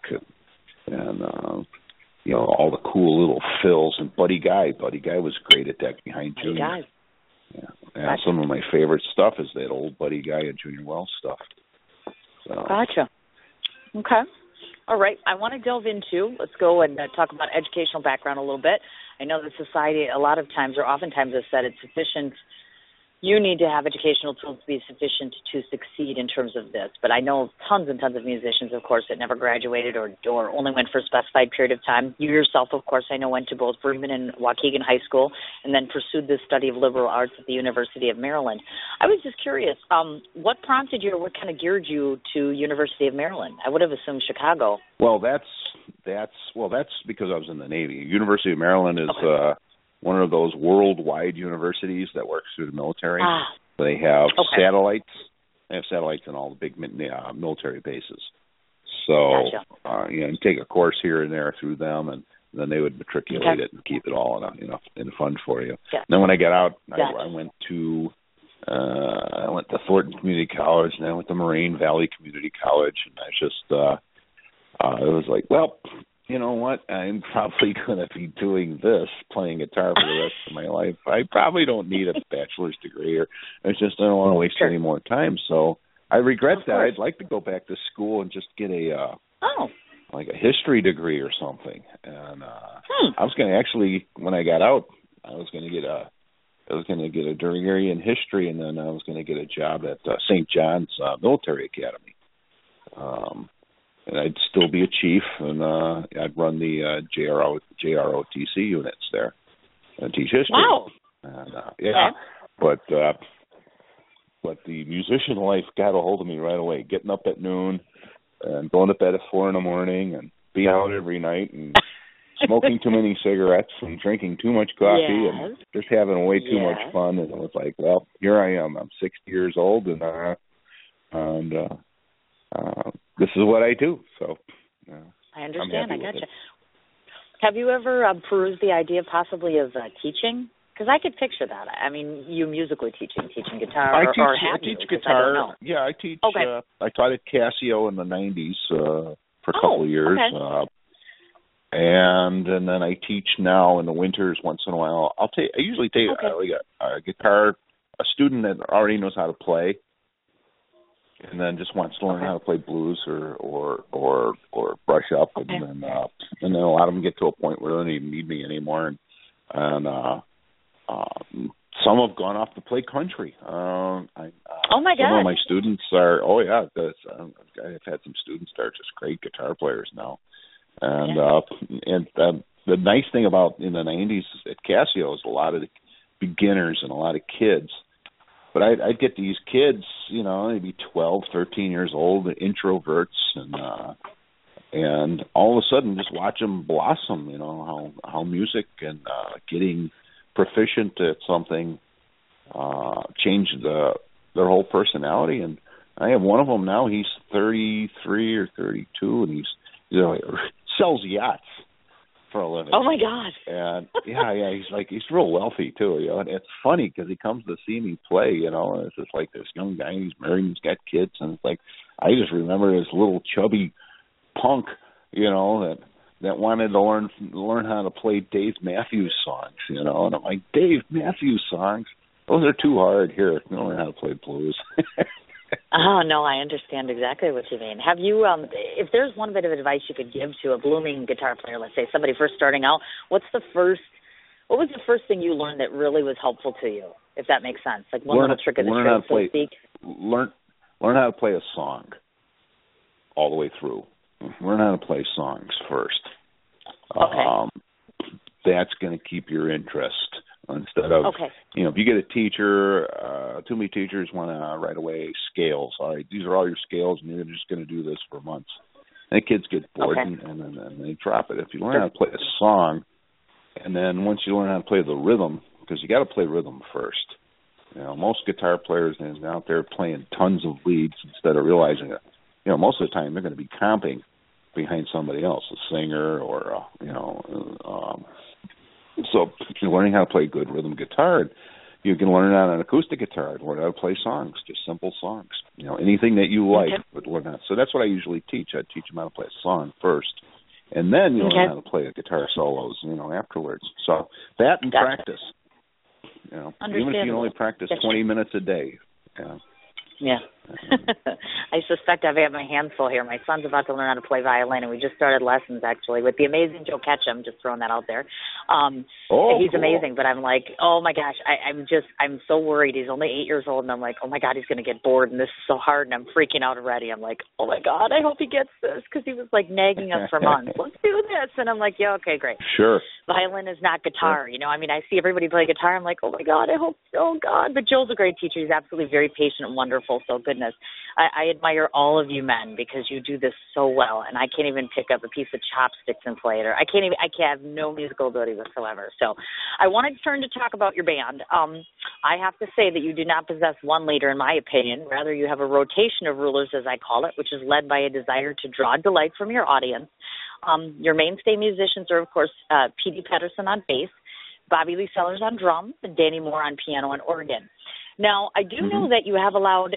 and all the cool little fills and Buddy Guy. Buddy Guy was great at that behind Junior. Yeah, some of my favorite stuff is that old Buddy Guy and Junior Wells stuff. So. Gotcha. Okay. All right. I want to delve into, let's go and talk about educational background a little bit. I know that society a lot of times or oftentimes has said it's sufficient. You need to have educational tools to be sufficient to succeed in terms of this. But I know tons and tons of musicians, of course, that never graduated or only went for a specified period of time. You yourself, of course, I know went to both Bremen and Waukegan High School and then pursued the study of liberal arts at the University of Maryland. I was just curious, what prompted you or what kind of geared you to University of Maryland? I would have assumed Chicago. Well, that's because I was in the Navy. University of Maryland is one of those worldwide universities that works through the military. They have satellites. They have satellites in all the big military bases. So, you take a course here and there through them, and then they would matriculate it and keep it all in a fund for you. Yeah. Then when I got out, I went to Thornton Community College, and then I went to Moraine Valley Community College, and I just it was like, well, you know what? I'm probably going to be doing this, playing guitar for the rest of my life. I probably don't need a bachelor's degree, or I don't want to waste any more time. So I regret that. I'd like to go back to school and just get a history degree or something. And I was going to actually, when I got out, I was going to get a degree in history, and then I was going to get a job at St. John's Military Academy. And I'd still be a chief, and I'd run the JROTC units there and teach history. Wow. And, but the musician life got a hold of me right away, getting up at noon and going to bed at 4 a.m. and being out every night and smoking too many cigarettes and drinking too much coffee and just having way too much fun. And it was like, well, here I am. I'm 60 years old, and this is what I do. So I understand. I gotcha. Have you ever perused the idea possibly of teaching? Because I could picture that. I mean, you musically teaching guitar. I teach guitar. I teach. Okay. I taught at Casio in the 90s for a couple of years. Okay. and then I teach now in the winters once in a while. I usually take a guitar, a student that already knows how to play, and then just wants to learn how to play blues or brush up, and then a lot of them get to a point where they don't even need me anymore, and some have gone off to play country. Oh my God! Some of my students are. Oh yeah, I've had some students that are just great guitar players now, and the nice thing about in the '90s at Casio is a lot of the beginners and a lot of kids. But I'd get these kids, maybe 12, 13 years old, introverts, and all of a sudden just watch them blossom. How music and getting proficient at something changed their whole personality. And I have one of them now. He's 33 or 32, and he sells yachts for a living. Oh my God! And he's real wealthy too. And it's funny because he comes to see me play. And it's just like this young guy. He's married. He's got kids, and it's like I just remember this little chubby punk, that wanted to learn how to play Dave Matthews songs. And I'm like, Dave Matthews songs? Those are too hard. Here, learn how to play blues. Oh, no, I understand exactly what you mean. Have you, if there's one bit of advice you could give to a blooming guitar player, let's say somebody first starting out, what was the first thing you learned that really was helpful to you, if that makes sense? Like one little trick of the trade, so to speak? Learn how to play a song all the way through. Learn how to play songs first. Okay. That's going to keep your interest. Instead of, if you get a teacher, too many teachers want to right away scales. All right, these are all your scales, and you're just going to do this for months. And kids get bored, and then they drop it. If you learn how to play a song, and then once you learn how to play the rhythm, because you got to play rhythm first. Most guitar players are out there playing tons of leads instead of realizing that, most of the time they're going to be comping behind somebody else, a singer or, so learning how to play good rhythm guitar, you can learn that on an acoustic guitar, learn how to play songs, just simple songs. Anything that you like, but learn how. So that's what I usually teach. I teach them how to play a song first, and then you learn how to play a guitar solos, afterwards. So that and practice. Even if you can only practice 20 minutes a day. Yeah. I suspect I've had my hands full here. My son's about to learn how to play violin, and we just started lessons, actually, with the amazing Joe Ketchum, just throwing that out there. He's amazing, but I'm like, oh, my gosh, I'm so worried. He's only 8 years old, and I'm like, oh, my God, he's going to get bored, and this is so hard, and I'm freaking out already. I'm like, oh, my God, I hope he gets this, because he was, nagging us for months. Let's do this. And I'm like, yeah, okay, great. Sure. Violin is not guitar. Sure. I see everybody play guitar. I'm like, oh, my God, I hope, oh, God. But Joe's a great teacher. He's absolutely very patient and wonderful, so goodness. I admire all of you men because you do this so well, and I can't even pick up a piece of chopsticks and play it. I can't have no musical ability whatsoever. So I wanted to turn to talk about your band. I have to say that you do not possess one leader, in my opinion. Rather, you have a rotation of rulers, as I call it, which is led by a desire to draw delight from your audience. Your mainstay musicians are, of course, P.D. Patterson on bass, Bobby Lee Sellers on drums, and Danny Moore on piano and organ. Now, I do know that you have allowed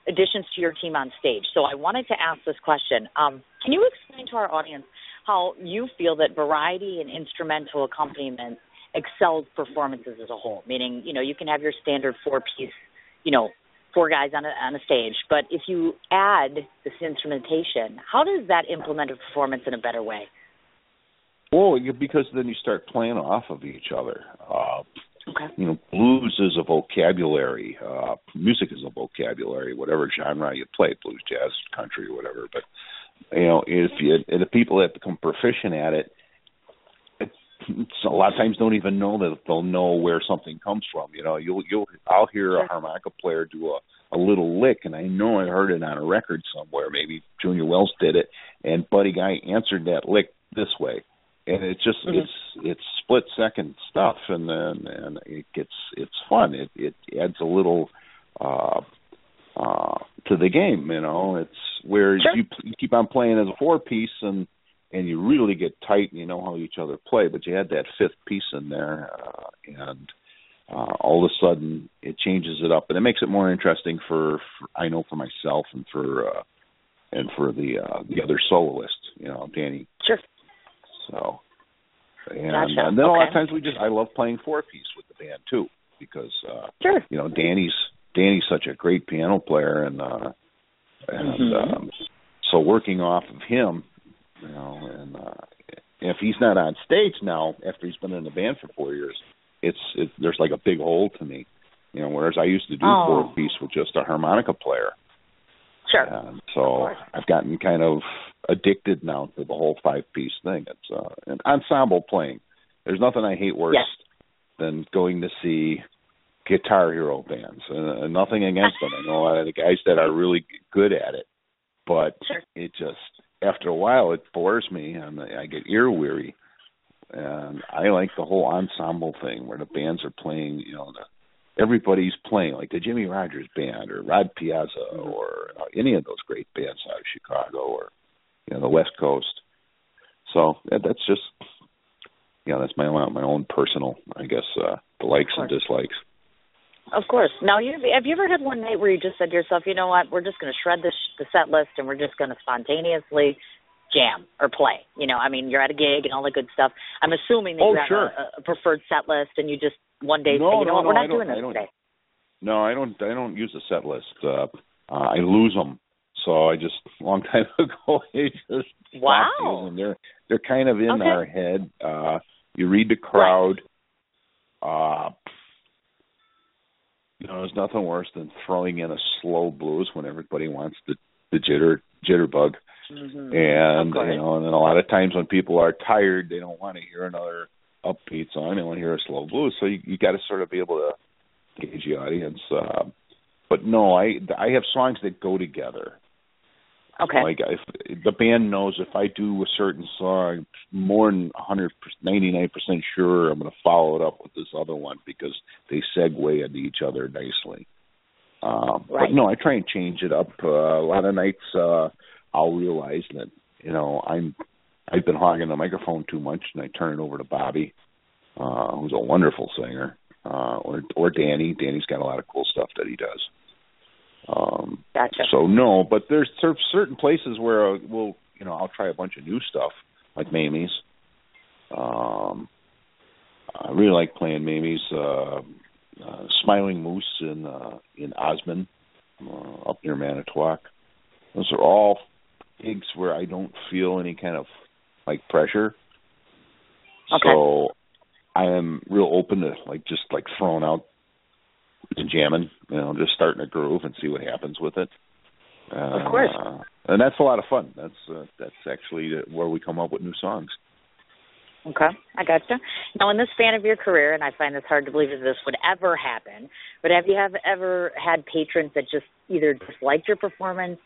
additions to your team on stage, so I wanted to ask this question. Can you explain to our audience how you feel that variety and instrumental accompaniment excels performances as a whole? Meaning, you can have your standard four-piece, four guys on a stage, but if you add this instrumentation, how does that implement a performance in a better way? Well, because then you start playing off of each other. Blues is a vocabulary. Music is a vocabulary, whatever genre you play, blues, jazz, country, or whatever. But, if the people that become proficient at it, a lot of times don't even know that they'll know where something comes from. I'll hear a harmonica player do a little lick, and I know I heard it on a record somewhere. Maybe Junior Wells did it, and Buddy Guy answered that lick this way. And it's just it's split second stuff, and it's fun. It adds a little to the game. It's where you keep on playing as a four piece, and you really get tight, and you know how each other play. But you add that fifth piece in there, and all of a sudden it changes it up, and it makes it more interesting for myself and for the other soloist, Danny. Sure. So, and, Gotcha. and then a lot of times I love playing 4-piece with the band too, because sure. Danny's such a great piano player, and so working off of him, and if he's not on stage now after he's been in the band for 4 years, there's like a big hole to me, whereas I used to do 4-piece with just a harmonica player. Sure. And so I've gotten kind of addicted now to the whole 5-piece thing. It's an ensemble playing. There's nothing I hate worse than going to see Guitar Hero bands. And nothing against them. I know a lot of the guys that are really good at it, but it just, after a while, it bores me and I get ear weary. And I like the whole ensemble thing where the bands are playing, everybody's playing, like the Jimmy Rogers Band or Rod Piazza or any of those great bands out of Chicago or, the West Coast. So that's just, that's my own personal, I guess, the likes and dislikes. Of course. Now, have you ever had one night where you just said to yourself, you know what, we're just going to shred the set list and we're just going to spontaneously jam or play? You're at a gig and all the good stuff. I'm assuming that you have a preferred set list and you just one day say, we're not doing this today. No, I don't use a set list. I lose them. So I just, a long time ago, I just stopped using them. They're kind of in our head. You read the crowd. There's nothing worse than throwing in a slow blues when everybody wants the jitterbug. And, and then a lot of times when people are tired, they don't want to hear another upbeat song. They want to hear a slow blues. So you got to sort of be able to gauge the audience. But no, I have songs that go together. Okay. Like if the band knows if I do a certain song, more than 99% sure I'm going to follow it up with this other one because they segue into each other nicely. But no, I try and change it up. A lot of nights I'll realize that I've been hogging the microphone too much, and I turn it over to Bobby, who's a wonderful singer, or Danny. Danny's got a lot of cool stuff that he does. Gotcha. So no, but there's certain places where I'll try a bunch of new stuff, like Mamie's. I really like playing Mamie's Smiling Moose in Osmond, up near Manitowoc. Those are all gigs where I don't feel any kind of pressure. Okay. So I am real open to just throwing out and jamming, just starting a groove and see what happens with it. Of course. And that's a lot of fun. That's actually where we come up with new songs. Okay, I gotcha. Now, in this span of your career, and I find this hard to believe that this would ever happen, but have you ever had patrons that just either disliked your performance,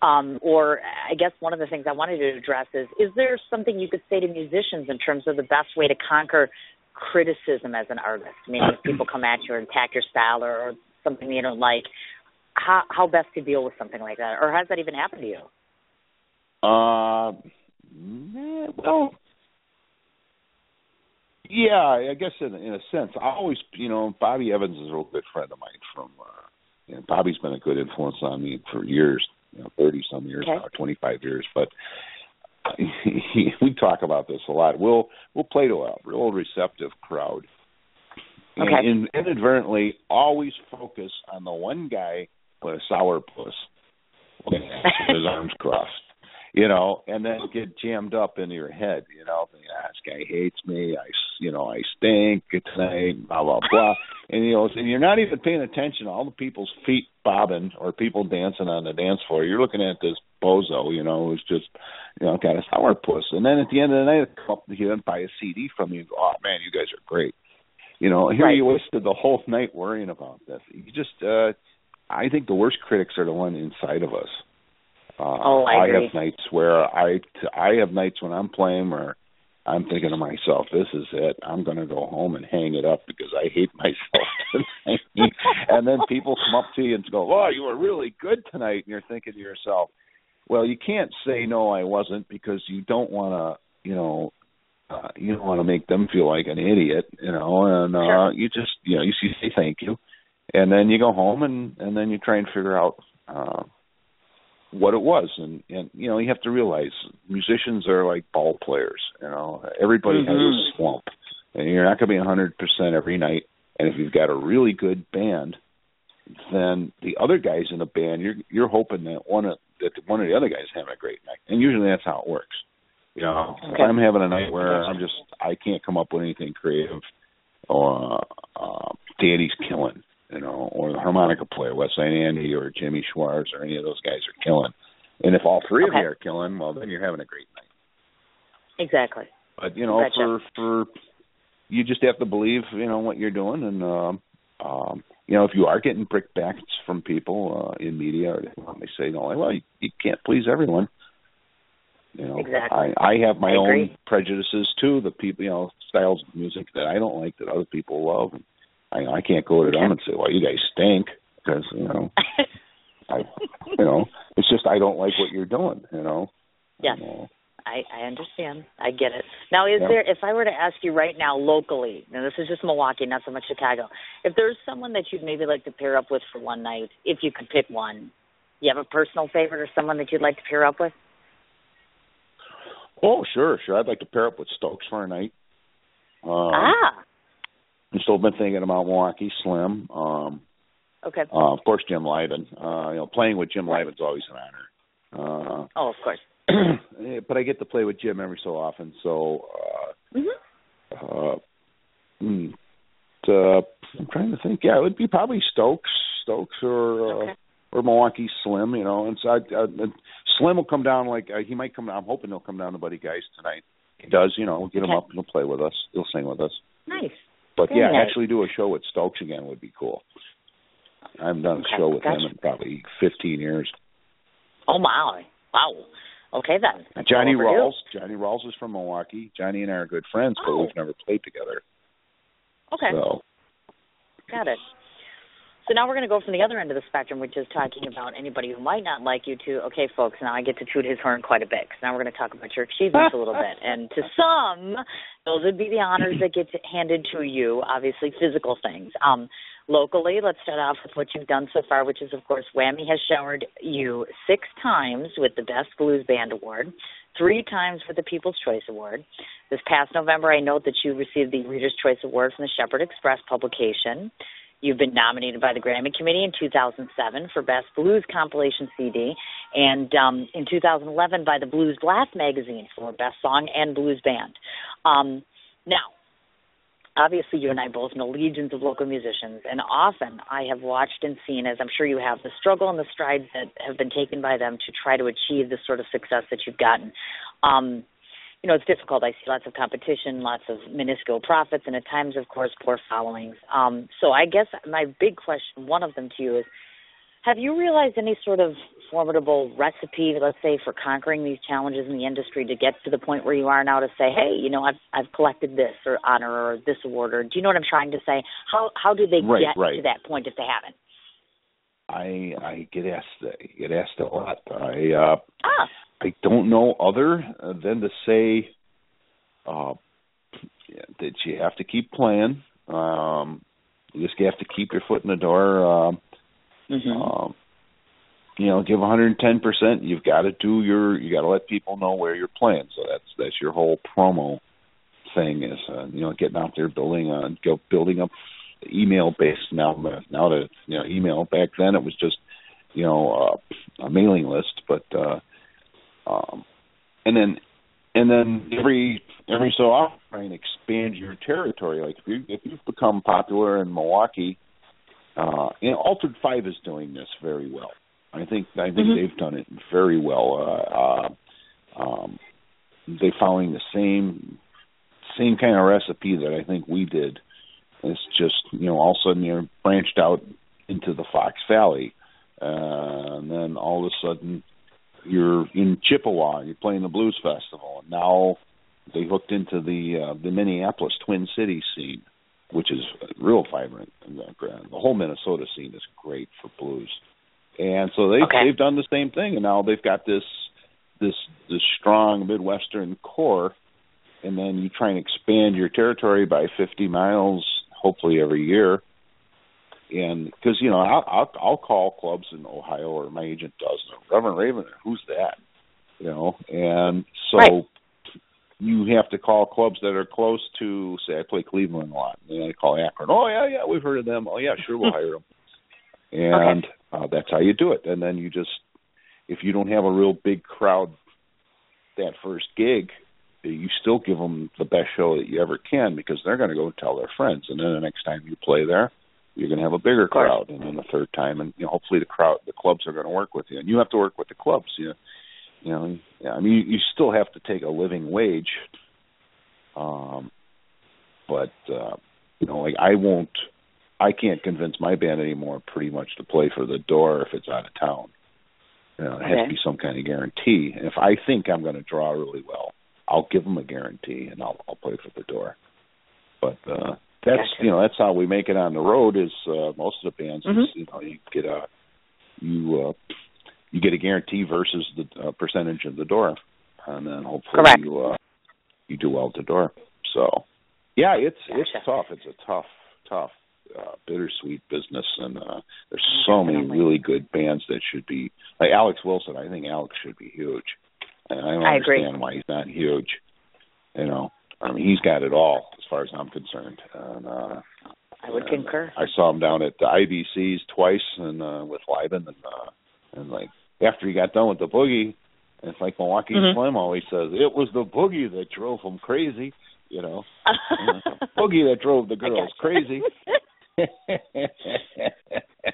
or I guess one of the things I wanted to address is there something you could say to musicians in terms of the best way to conquer criticism as an artist? Maybe if people come at you and attack your style or something you don't like, how best to deal with something like that? Or has that even happened to you? Well, yeah, I guess in a sense. I always, Bobby Evans is a real good friend of mine Bobby's been a good influence on me for years, 30-some years now, 25 years, but we talk about this a lot. We'll play to a real receptive crowd. And inadvertently always focus on the one guy with a sourpuss with his arms crossed, and then get jammed up into your head, this guy hates me, I stink tonight, blah, blah, blah. And, and you're not even paying attention to all the people's feet bobbing or people dancing on the dance floor. You're looking at this bozo, who's just, kind of sourpuss. And then at the end of the night, they come up to you and buy a CD from you and go, oh, man, you guys are great. Here you wasted the whole night worrying about this. You just, I think the worst critics are the one inside of us. I have nights where I have nights when I'm playing where I'm thinking to myself, this is it. I'm going to go home and hang it up because I hate myself tonight. And then people come up to you and go, oh, you were really good tonight. And you're thinking to yourself, well, you can't say, no, I wasn't, because you don't want to, you don't want to make them feel like an idiot, and you just, you say thank you. And then you go home and then you try and figure out, what it was. And you have to realize musicians are like ball players. Everybody has a slump, and you're not going to be 100% every night. And if you've got a really good band, then the other guys in the band, you're hoping that one of the other guys having a great night. And usually that's how it works. If I'm having a night where I can't come up with anything creative, or Danny's killing, or the harmonica player, West St. Andy, or Jimmy Schwartz, or any of those guys are killing. And if all three of you are killing, well, then you're having a great night. Exactly. But, for you just have to believe, what you're doing. And, if you are getting brickbats from people in media, or they say, well, you can't please everyone. Exactly. I have my own prejudices too. The people, styles of music that I don't like that other people love. And I can't go to them and say, "Well, you guys stink," because it's just I don't like what you're doing. Yes, I understand. I get it. Now, there? If I were to ask you right now, locally, now this is just Milwaukee, not so much Chicago. If there's someone that you'd maybe like to pair up with for one night, if you could pick one, you have a personal favorite or someone that you'd like to pair up with? Oh, sure. I'd like to pair up with Stokes for a night. I've still been thinking about Milwaukee Slim. Okay. Of course, Jim Liven. Playing with Jim Liven's always an honor. Of course. But I get to play with Jim every so often, so I'm trying to think. Yeah, it would be probably Stokes or Milwaukee Slim. And so Slim will come down he might come down. I'm hoping he'll come down to Buddy Guys tonight. He does. We'll get him up and he'll play with us. He'll sing with us. Nice. But actually do a show with Stokes again would be cool. I haven't done a show with him in probably 15 years. Oh my! Wow. Okay then. Johnny Rawls. Johnny Rawls is from Milwaukee. Johnny and I are good friends, but we've never played together. Okay. So. Got it. So now we're going to go from the other end of the spectrum, which is talking about anybody who might not like you, to, okay, folks, now I get to toot his horn quite a bit, because now we're going to talk about your achievements a little bit. And to some, those would be the honors that get handed to you, obviously physical things. Locally, let's start off with what you've done so far, which is, of course, Whammy has showered you 6 times with the Best Blues Band Award, 3 times with the People's Choice Award. This past November, I note that you received the Reader's Choice Award from the Shepherd Express publication. You've been nominated by the Grammy Committee in 2007 for Best Blues Compilation CD, and in 2011 by the Blues Blast magazine for Best Song and Blues Band. Now, obviously you and I both know legions of local musicians, and often I have watched and seen, as I'm sure you have, the struggle and the strides that have been taken by them to try to achieve the sort of success that you've gotten. It's difficult. I see lots of competition, lots of minuscule profits, and at times, of course, poor followings. So I guess my big question, one of them to you, is, have you realized any sort of formidable recipe, let's say, for conquering these challenges in the industry to get to the point where you are now to say, hey, I've collected this or honor or this award, or do you know what I'm trying to say? How do they get to that point if they haven't? I get asked a lot. I don't know other than to say that you have to keep playing. You just have to keep your foot in the door. Give 110%. You've got to you got to let people know where you're playing. So that's your whole promo thing is getting out there, building up email based now that email. Back then it was just a mailing list, but and then every so often try and expand your territory. Like if you've become popular in Milwaukee, Altered 5 is doing this very well. I think they've done it very well. They're following the same kind of recipe that I think we did. It's just all of a sudden you're branched out into the Fox Valley, and then all of a sudden you're in Chippewa. You're playing the Blues Festival, and now they hooked into the Minneapolis Twin Cities scene, which is real vibrant. The whole Minnesota scene is great for blues, and so they've done the same thing, and now they've got this strong Midwestern core, and then you try and expand your territory by 50 miles, hopefully every year, and because I'll call clubs in Ohio, or my agent does. Reverend Raven, who's that? And so right. you have to call clubs that are close to, say, I play Cleveland a lot, and I call Akron. Oh yeah, we've heard of them. Oh yeah, sure, we'll hire them. And that's how you do it. And then you just, if you don't have a real big crowd that first gig, you still give them the best show that you ever can, because they're going to go tell their friends. And then the next time you play there, you're going to have a bigger crowd. And then the third time, and hopefully the clubs are going to work with you. And you have to work with the clubs. You still have to take a living wage. But I can't convince my band anymore pretty much to play for the door if it's out of town. It has to be some kind of guarantee. And if I think I'm going to draw really well, I'll give them a guarantee and I'll play for the door. But that's how we make it on the road. Is most of the bands, you get a guarantee versus the percentage of the door, and then hopefully you do well at the door. So it's tough. It's a tough. Bittersweet business, and there's so many really good bands that should be, like Alex Wilson. I think Alex should be huge, and I don't understand why he's not huge. He's got it all as far as I'm concerned. And, I would concur. I saw him down at the IBCs twice, and with Liben, and like after he got done with the boogie, and it's like Milwaukee Slim always says, it was the boogie that drove him crazy. The boogie that drove the girls crazy.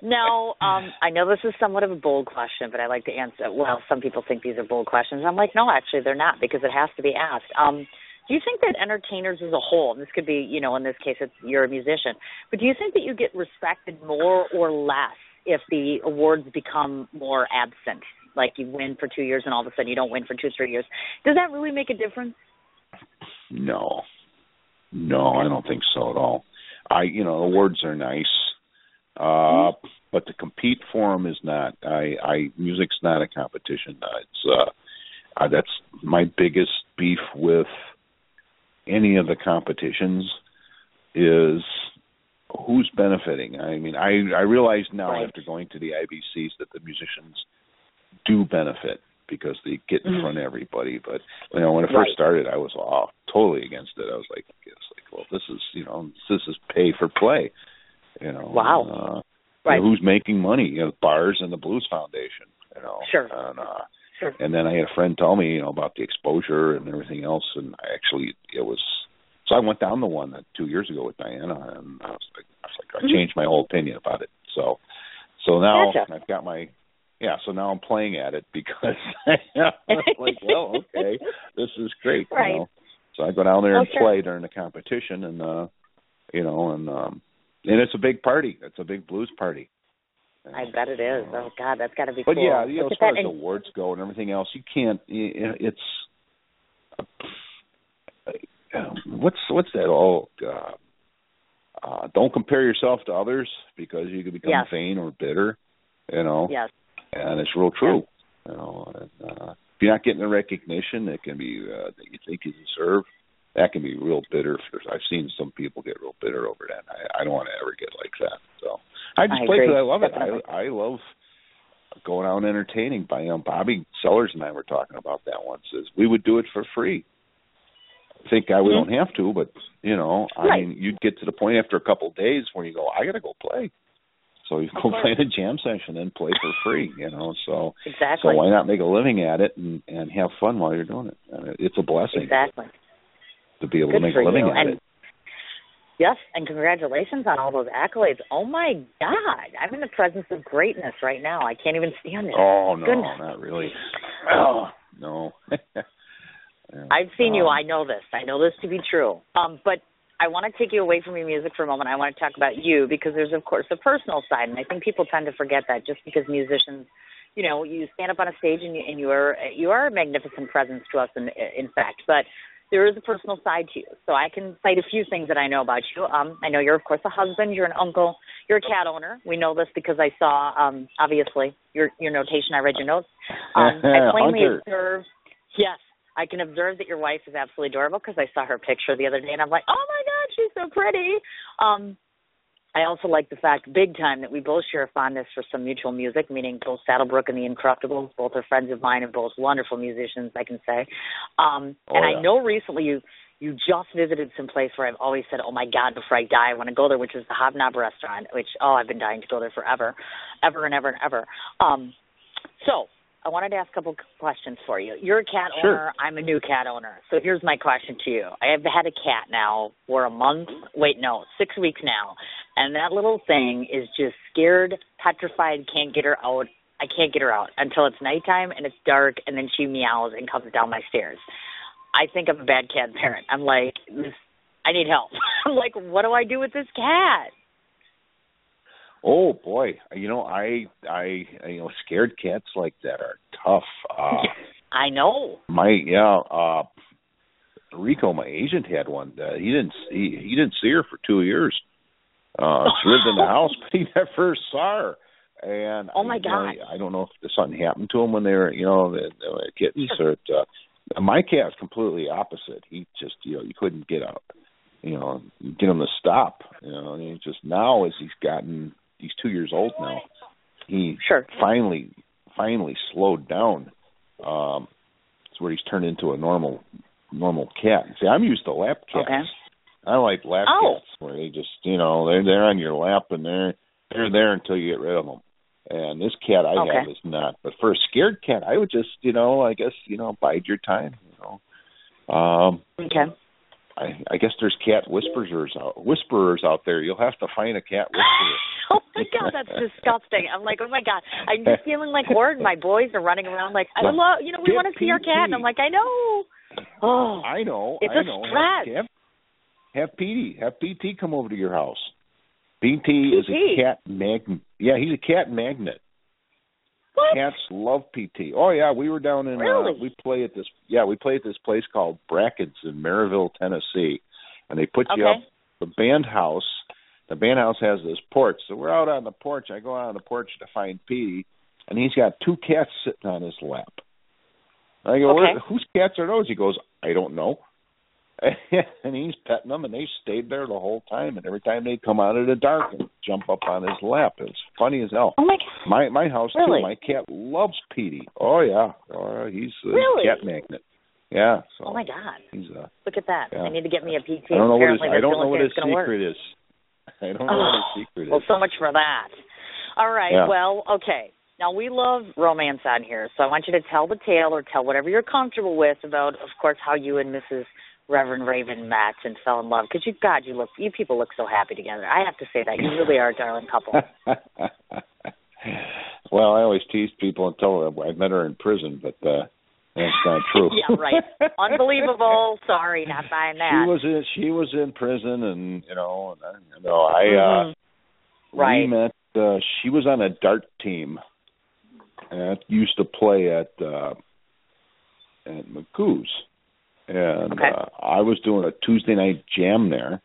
Now, I know this is somewhat of a bold question, but I like to answer. Well, some people think these are bold questions. I'm like, no, actually, they're not, because it has to be asked. Do you think that entertainers as a whole, and this could be, in this case, you're a musician, but do you think that you get respected more or less if the awards become more absent? Like you win for 2 years and all of a sudden you don't win for 2 or 3 years. Does that really make a difference? No, I don't think so at all. Awards are nice, but to compete for them is not. Music's not a competition. That's my biggest beef with any of the competitions is who's benefiting. I mean, I realize now after going to the IBCs that the musicians do benefit, because they get in front of everybody. But when I first started, I was totally against it. I was like, well, this is pay for play. Wow. Who's making money? Bars and the Blues Foundation. Sure. And, and then I had a friend tell me, about the exposure and everything else, and so I went down the one 2 years ago with Diana, and I was like, I changed my whole opinion about it. So now I've got so now I'm playing at it because I'm like, well, okay, this is great. Right. So I go down there and play during the competition, and and it's a big party. It's a big blues party. And, I bet it is. Oh God, that's got to be cool. But as far as awards go and everything else, you can't. It's what's that all? Don't compare yourself to others, because you could become vain or bitter. Yes. And it's real true. If you're not getting the recognition that can be that you think you deserve, that can be real bitter. I've seen some people get real bitter over that. I don't want to ever get like that. So I just play because I love it. I love going out and entertaining. Bobby Sellers and I were talking about that once. Is we would do it for free. I think we don't have to, but I mean, you'd get to the point after a couple of days where you go, I got to go play. So you go play the jam session and play for free, So exactly. So why not make a living at it and have fun while you're doing it? It's a blessing. Exactly. To be able to make a living at it. Yes, and congratulations on all those accolades. Oh my God, I'm in the presence of greatness right now. I can't even stand it. Oh no, not really. Oh no. I've seen you. I know this. I know this to be true. But I want to take you away from your music for a moment. I want to talk about you, because there's, of course, a personal side, and I think people tend to forget that just because musicians, you stand up on a stage and you are a magnificent presence to us, in fact, but there is a personal side to you. So I can cite a few things that I know about you. I know you're, of course, a husband. You're an uncle. You're a cat owner. We know this because I saw, obviously, your notation. I read your notes. I plainly observed, yes, I can observe that your wife is absolutely adorable, because I saw her picture the other day, and I'm like, oh, my God, she's so pretty. I also like the fact, big time, that we both share a fondness for some mutual music, meaning both Saddlebrook and the Incorruptibles. Both are friends of mine and both wonderful musicians, I can say. And I know recently you just visited some place where I've always said, oh, my God, before I die, I want to go there, which is the Hobnob Restaurant, which, I've been dying to go there forever, ever and ever and ever. So I wanted to ask a couple questions for you. You're a cat owner. I'm a new cat owner. So here's my question to you. I have had a cat now for 6 weeks now. And that little thing is just scared, petrified, can't get her out. I can't get her out until it's nighttime and it's dark, and then she meows and comes down my stairs. I think I'm a bad cat parent. I'm like, I need help. I'm like, what do I do with this cat? Oh boy, I scared cats like that are tough. I know. Rico, my agent, had one. He didn't see her for 2 years. She lived in the house, but he never saw her. And oh my God, I don't know if something happened to him when they were, kittens. Or my cat's completely opposite. He just, you couldn't get out, get him to stop. He just now as he's 2 years old now. He finally slowed down. It's where he's turned into a normal cat. See, I'm used to lap cats. Okay. I like lap cats where they just, they're on your lap and they're there until you get rid of them. And this cat I have is not. But for a scared cat, I would just, I guess, bide your time. Okay. I guess there's cat whisperers out there. You'll have to find a cat whisperer. Oh my God, that's disgusting. I'm like, oh my God, I'm just feeling like Ward. My boys are running around like, I love, we want to see our cat. And I'm like, I know. Oh, I know. It's a stress. Have PT come over to your house. PT is a cat magnet. Yeah, he's a cat magnet. What? Cats love PT. Oh yeah, we were down in we play at this place called Brackett's in Maryville, Tennessee, and they put you up the band house. The band house has this porch, so we're out on the porch. I go out on the porch to find Petey, and he's got 2 cats sitting on his lap. I go, whose cats are those? He goes, I don't know. And he's petting them, and they stayed there the whole time. And every time they'd come out of the dark and jump up on his lap, it's funny as hell. Oh my God! My house too. My cat loves Petey. Oh yeah, he's a cat magnet. Yeah. So oh my God! He's look at that. Yeah. I need to get me a PT. I don't know what his secret is. I don't know what his secret is. Well, so much for that. All right. Yeah. Well, okay. Now, we love romance on here, so I want you to tell the tale or tell whatever you're comfortable with about, of course, how you and Mrs. Reverend Raven met and fell in love. Because you people look so happy together. I have to say that. You really are a darling couple. Well, I always tease people and tell them I met her in prison, but that's not true. Yeah, right. Unbelievable. Sorry, not buying that. She was in prison, and we met. She was on a dart team. And used to play at McCoos. And I was doing a Tuesday night jam there.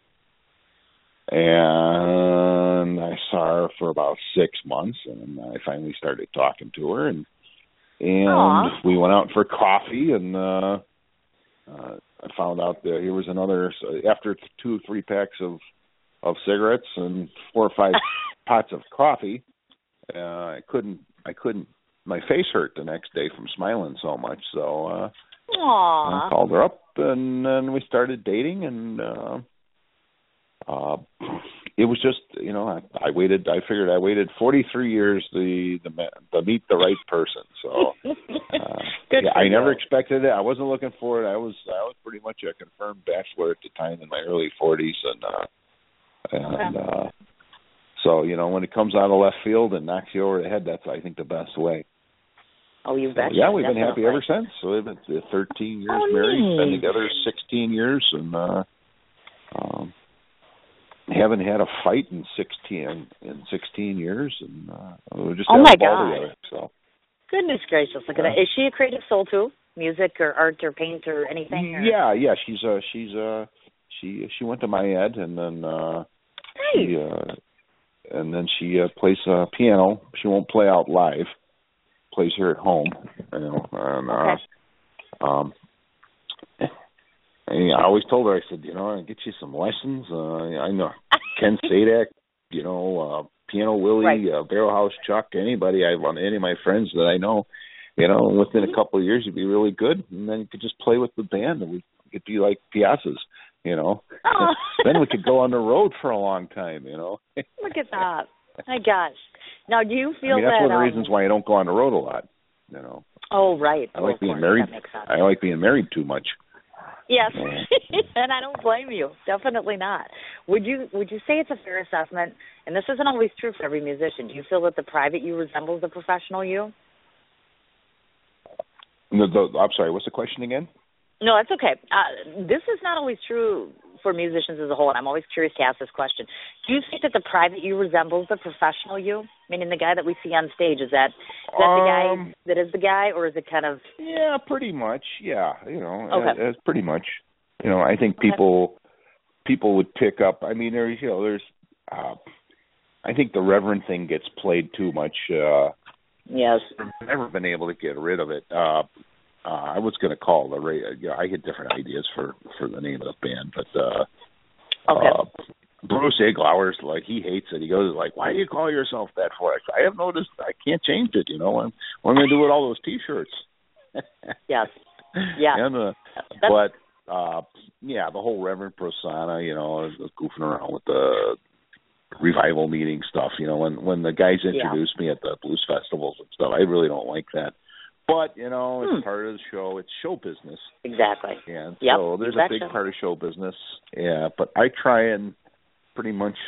And I saw her for about 6 months, and I finally started talking to her. And we went out for coffee, and I found out that here was another, after 2 or 3 packs of cigarettes and 4 or 5 pots of coffee, I couldn't. My face hurt the next day from smiling so much, so I called her up, and then we started dating, and it was just, I figured I waited 43 years to meet the right person. So I never expected it. I wasn't looking for it. I was pretty much a confirmed bachelor at the time in my early 40s, so, when it comes out of left field and knocks you over the head, that's, I think, the best way. Oh, you betcha. Yeah, we've been happy ever since. So we've been 13 years married, been together 16 years, and haven't had a fight in 16 years, and we just got a ball together. So. Goodness gracious, look at that. Is she a creative soul too? Music or art or paint or anything? Or? Yeah. She went to my ed, and then she plays piano. She won't play out live. Plays here at home, and I always told her, I said, I get you some lessons. I know Ken Sadak Piano Willie, Right. Barrel House Chuck, anybody, any of my friends that I know, within a couple of years you'd be really good, and then you could just play with the band, and we could be like Piazzas, Oh. Then we could go on the road for a long time, Look at that. My gosh. Now, do you feel that's that... one of the reasons why I don't go on the road a lot, Oh, right. I like of being course. married. That makes sense. I like being married too much. Yes, and I don't blame you. Definitely not. Would you say it's a fair assessment, and this isn't always true for every musician, do you feel that the private you resembles the professional you? I'm sorry, what's the question again? No, that's okay. This is not always true for musicians as a whole, and I'm always curious to ask this question. Do you think that the private you resembles the professional you? Meaning the guy that we see on stage, is that the guy that is the guy, or is it kind of... Yeah, pretty much, yeah. Okay. It's pretty much. I think people would pick up, I think the Reverend thing gets played too much. Yes. I've never been able to get rid of it. I was going to call I had different ideas for the name of the band, but Bruce Iglauer's he hates it. He goes why do you call yourself that for? I have noticed I can't change it. What am I going to do with all those T-shirts? Yes. Yeah. And, but the whole Reverend persona, goofing around with the revival meeting stuff. When the guys introduced me at the blues festivals and stuff, I really don't like that. But, it's part of the show. It's show business. Exactly. And yep, so there's a big part of show business. Yeah, but I try and pretty much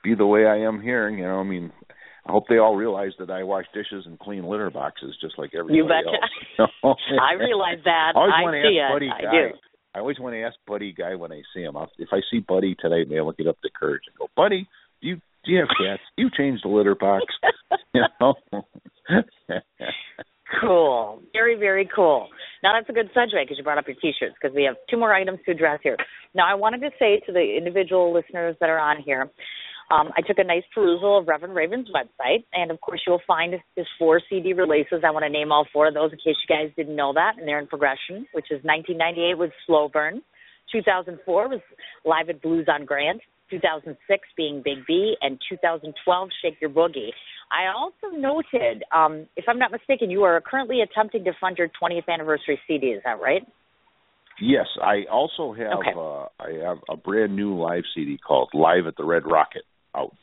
be the way I am here. I hope they all realize that I wash dishes and clean litter boxes just like everybody else. You betcha. I realize that. I see it. I do. I always want to ask Buddy Guy when I see him. If I see Buddy today, maybe I'll get up the courage and go, Buddy, do you have cats? You change the litter box. Cool. Very, very cool. Now, that's a good segue because you brought up your T-shirts, because we have two more items to address here. Now, I wanted to say to the individual listeners that are on here, I took a nice perusal of Reverend Raven's website, and, of course, you'll find his 4 CD releases. I want to name all 4 of those in case you guys didn't know that, and they're in progression, which is 1998 with Slow Burn, 2004 was Live at Blues on Grant, 2006 being Big B, and 2012 Shake Your Boogie. I also noted, if I'm not mistaken, you are currently attempting to fund your 20th anniversary CD. Is that right? Yes, I also have I have a brand new live CD called Live at the Red Rocket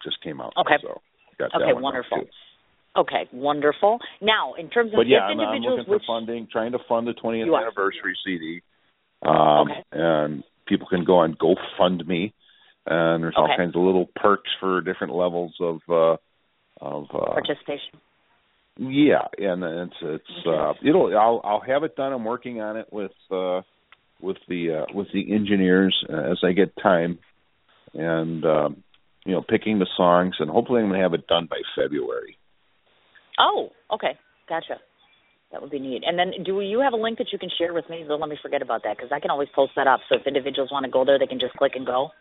just came out. Okay. So got okay, wonderful. Okay, wonderul. Now, in terms of I'm looking for funding, trying to fund the 20th anniversary CD. And people can go on GoFundMe, and there's all kinds of little perks for different levels of participation. Yeah, and it's I'll have it done. I'm working on it with the engineers as I get time, and picking the songs, and hopefully I'm going to have it done by February. Oh, okay, gotcha. That would be neat. And then, do you have a link that you can share with me? Don't let me forget about that, because I can always post that up. So if individuals want to go there, they can just click and go.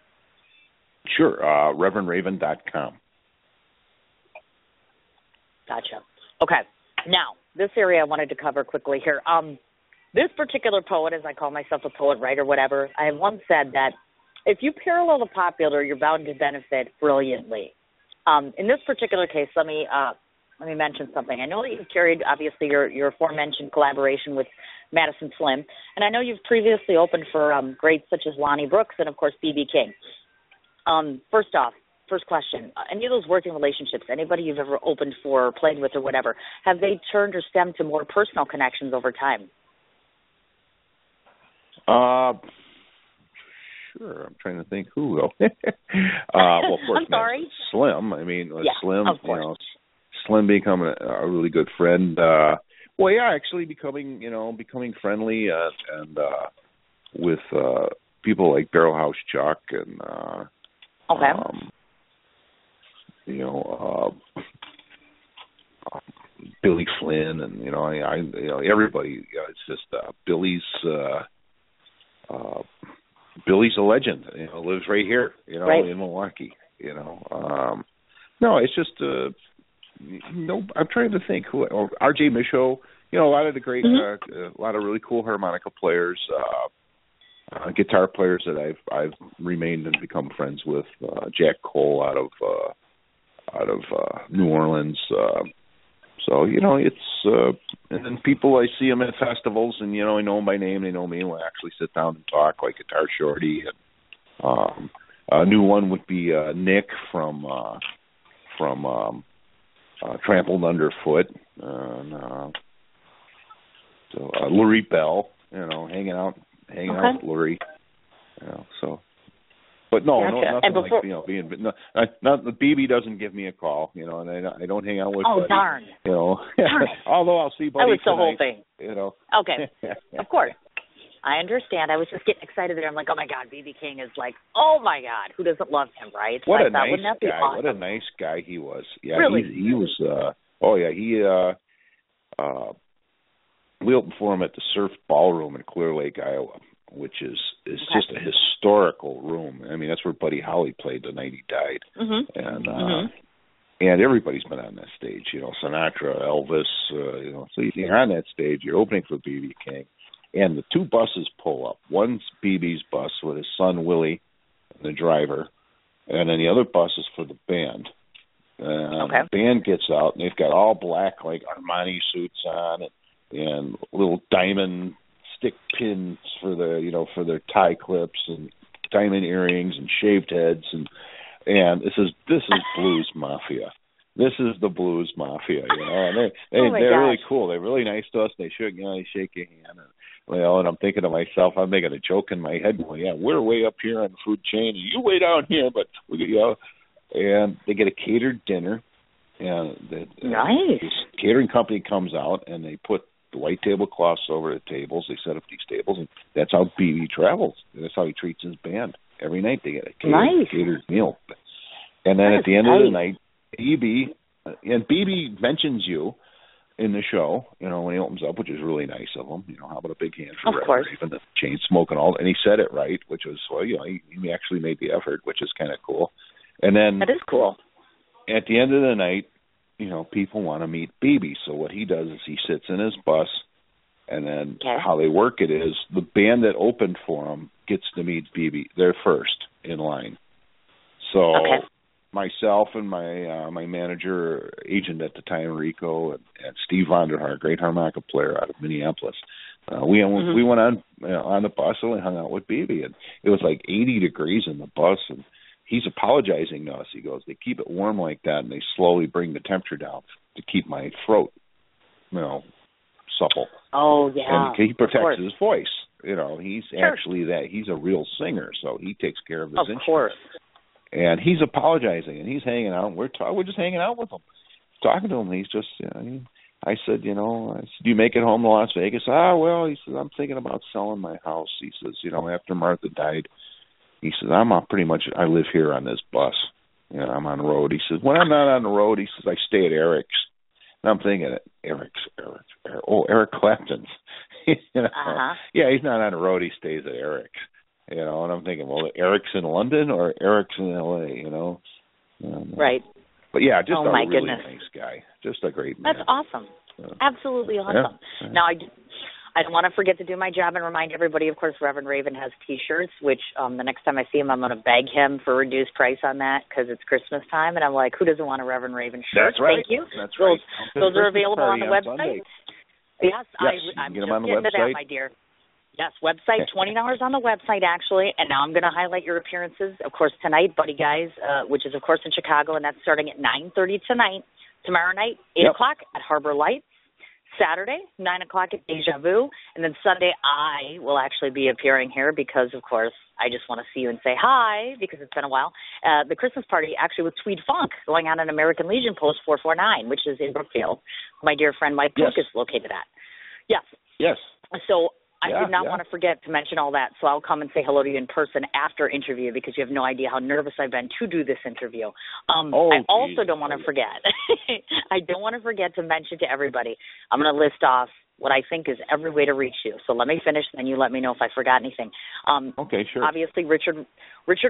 Sure, ReverendRaven.com. Gotcha. Okay. Now, this area I wanted to cover quickly here. This particular poet, as I call myself a poet, writer, whatever, I have once said that if you parallel the popular, you're bound to benefit brilliantly. In this particular case, let me mention something. I know that you've carried, obviously, your aforementioned collaboration with Madison Slim, and I know you've previously opened for greats such as Lonnie Brooks and, of course, B.B. King. First question, any of those working relationships, anybody you've ever opened for or played with or whatever, have they turned or stemmed to more personal connections over time? Sure. I'm trying to think who will. Well, of course, I'm sorry. Slim. I mean, Slim, of course. Slim become a really good friend. Actually becoming friendly and with people like Barrel House Chuck and Billy Flynn and I everybody. It's just Billy's a legend. Lives right here. In Milwaukee. No, it's just I'm trying to think who. R.J. Michaud. A lot of the great, a lot of really cool harmonica players. guitar players that I've remained and become friends with. Jack Cole out of New Orleans. So it's and then people, I see them at festivals, and I know them by name. They know me. We'll actually sit down and talk, like Guitar Shorty. And a new one would be Nick from Trampled Underfoot, and so Lurie Bell. Hanging out with Lurie. So. But no, gotcha. nothing like being. Not the BB doesn't give me a call, and I don't hang out with. Oh, Buddy, darn! Darn. Although I'll see Buddy that was the tonight, whole thing. Okay, of course. I understand. I was just getting excited there. I'm like, oh my God, BB King is like, oh my God, who doesn't love him, right? So what I a thought, nice wouldn't that be guy! awesome? What a nice guy he was. Yeah, really? He was. We opened for him at the Surf Ballroom in Clear Lake, Iowa, which is just a historical room. I mean, that's where Buddy Holly played the night he died. Mm-hmm. And everybody's been on that stage, Sinatra, Elvis, so you're on that stage, you're opening for B.B. King, and the two buses pull up. One's BB's bus with his son Willie, the driver, and then the other bus is for the band. The band gets out, and they've got all black, like Armani suits on, and little diamond stick pins for their tie clips, and diamond earrings, and shaved heads, and this is Blues Mafia. This is the Blues Mafia, and they're really cool. They're really nice to us. They shake your hand, and I'm thinking to myself, I'm making a joke in my head, going, yeah, we're way up here on the food chain, and you way down here, but and they get a catered dinner, and nice. This catering company comes out, and they put the white tablecloths over the tables. They set up these tables, and that's how BB travels. That's how he treats his band. Every night they get a catered meal. And then at the end of the night, BB mentions you in the show, when he opens up, which is really nice of him. How about a big hand for Reverend Raven, the chain smoking all, and he said it right, which was, he actually made the effort, which is kind of cool. And then that is cool. At the end of the night, people want to meet BB. So what he does is he sits in his bus, and then how they work it is the band that opened for him gets to meet BB. They're first in line. So myself and my manager, agent at the time, Rico, and Steve Vonderhaar, great harmonica player out of Minneapolis, we went on the bus and we hung out with BB. And it was like 80 degrees in the bus, and he's apologizing to us. He goes, they keep it warm like that, and they slowly bring the temperature down to keep my throat, supple. Oh, yeah. And he protects his voice. He's actually he's a real singer, so he takes care of his instruments. Of course. And he's apologizing, and he's hanging out. We're just hanging out with him, talking to him. He's just, I said, do you make it home to Las Vegas? Well, he says, I'm thinking about selling my house. He says, after Martha died, he says, I live here on this bus. I'm on the road. He says, when I'm not on the road, he says, I stay at Eric's. And I'm thinking, Eric Clapton's. Yeah, he's not on the road. He stays at Eric's. And I'm thinking, well, Eric's in London or Eric's in L.A., Right. But yeah, just a really goodness. nice guy. Just a great man. That's awesome. Absolutely awesome. Yeah. Now, I don't want to forget to do my job and remind everybody, of course, Reverend Raven has T-shirts, which the next time I see him, I'm going to beg him for a reduced price on that because it's Christmas time. And I'm like, who doesn't want a Reverend Raven shirt? That's right. Thank you. That's right. Those are available on the website. Sunday. Yes, I'm get just them on the getting website. to that, my dear. Yes, website, $20 on the website, actually. And now I'm going to highlight your appearances. Of course, tonight, Buddy Guys, which is, of course, in Chicago, and that's starting at 9:30 tonight. Tomorrow night, 8 o'clock at Harbor Lights. Saturday, 9 o'clock at Deja Vu. And then Sunday, I will actually be appearing here because, of course, I just want to see you and say hi because it's been a while. The Christmas party, actually, with Tweed Funk going on in American Legion Post 449, which is in Brookfield. My dear friend Mike Cook is located at. Yes. Yes. So I did not want to forget to mention all that, so I'll come and say hello to you in person after interview because you have no idea how nervous I've been to do this interview. I also don't want to forget. I don't want to forget to mention to everybody, I'm going to list off what I think is every way to reach you. So let me finish, then you let me know if I forgot anything. Okay, sure. Obviously, Richard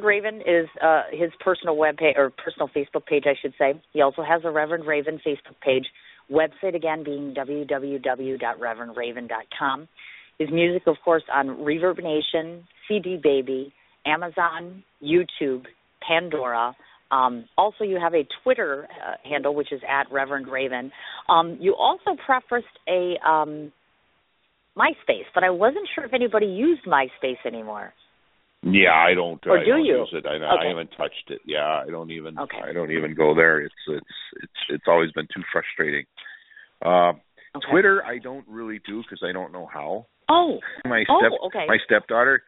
Raven is his personal webpage or personal Facebook page, I should say. He also has a Reverend Raven Facebook page. Website again being www.reverendraven.com. His music, of course, on Reverb Nation, CD Baby, Amazon, YouTube, Pandora. Also, you have a Twitter handle, which is at Reverend Raven. You also prefaced a MySpace, but I wasn't sure if anybody used MySpace anymore. Yeah, I don't. Or I do don't you? use it. I Okay. haven't touched it. Yeah, I don't even. Okay. I don't even go there. It's always been too frustrating. Okay. Twitter, I don't really do because I don't know how. Oh. Okay. My stepdaughter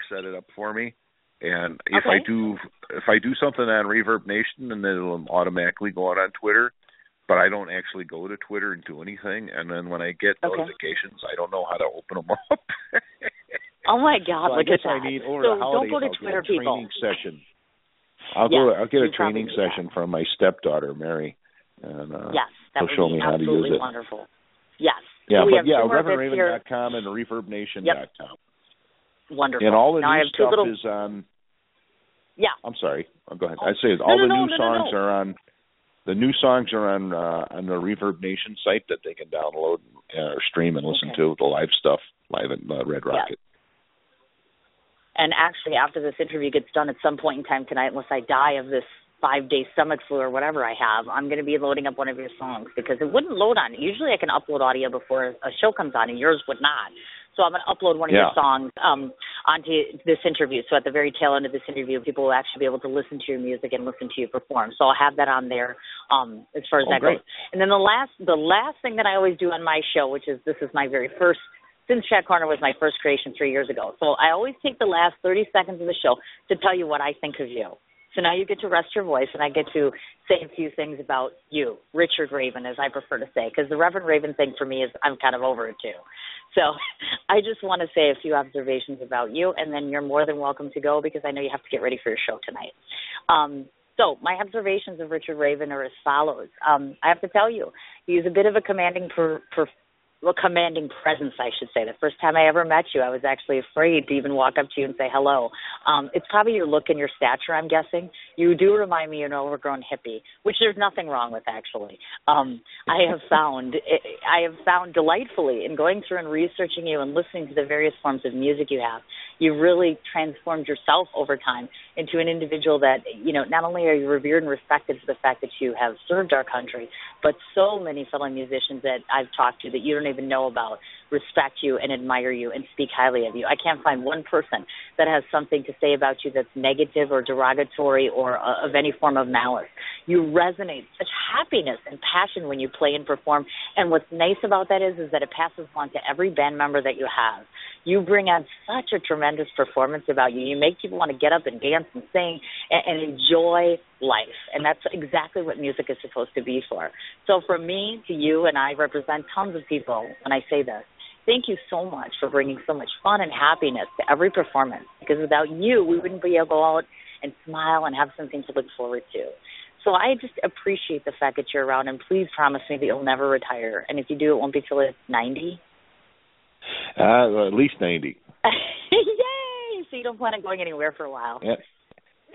set it up for me, and if I do something on Reverb Nation, then it'll automatically go out on Twitter. But I don't actually go to Twitter and do anything. And then when I get notifications, I don't know how to open them up. Oh my God! So look I guess at that. I need over so the holidays. don't go to I'll Twitter, get a people. training session. I'll get a training session from my stepdaughter, Mary, and yes, that she'll show me how to use it. Wonderful. Yes. Yeah, so ReverendRaven.com and ReverbNation.com. Yep. Wonderful. And all the now new stuff little... is on. Yeah. I'm sorry. Go ahead. I'd say all the new songs are on. The new songs are on the Reverb Nation site that they can download or stream and listen to the live stuff live at Red Rocket. Yes. And actually, after this interview gets done at some point in time tonight, unless I die of this 5-day stomach flu or whatever I have, I'm going to be loading up one of your songs because it wouldn't load on. Usually I can upload audio before a show comes on, and yours would not. So I'm going to upload one of your songs onto this interview. So at the very tail end of this interview, people will actually be able to listen to your music and listen to you perform. So I'll have that on there as far as that goes. And then the last thing that I always do on my show, this is my very first, since Chat Corner was my first creation 3 years ago. So I always take the last 30 seconds of the show to tell you what I think of you. So now you get to rest your voice, and I get to say a few things about you, Richard Raven, as I prefer to say, because the Reverend Raven thing for me is I'm kind of over it too. So I just want to say a few observations about you, and then you're more than welcome to go because I know you have to get ready for your show tonight. So my observations of Richard Raven are as follows. I have to tell you, he's a bit of a commanding presence, I should say. The first time I ever met you, I was actually afraid to even walk up to you and say hello. It's probably your look and your stature, I'm guessing. You do remind me of an overgrown hippie, which there's nothing wrong with, actually. I have found delightfully in going through and researching you and listening to the various forms of music you have, you really transformed yourself over time into an individual that, not only are you revered and respected for the fact that you have served our country, but so many fellow musicians that I've talked to that you don't even know about respect you and admire you and speak highly of you. I can't find one person that has something to say about you that's negative or derogatory or of any form of malice. You resonate such happiness and passion when you play and perform, and what's nice about that is that it passes on to every band member that you have. You bring on such a tremendous performance about you. You make people want to get up and dance and sing and enjoy life, and that's exactly what music is supposed to be for. So from me to you, and I represent tons of people when I say this, thank you so much for bringing so much fun and happiness to every performance, because without you, we wouldn't be able to go out and smile and have something to look forward to. So I just appreciate the fact that you're around, and please promise me that you'll never retire. And if you do, it won't be till it's 90. At least 90. Yay! So you don't plan on going anywhere for a while. Yeah.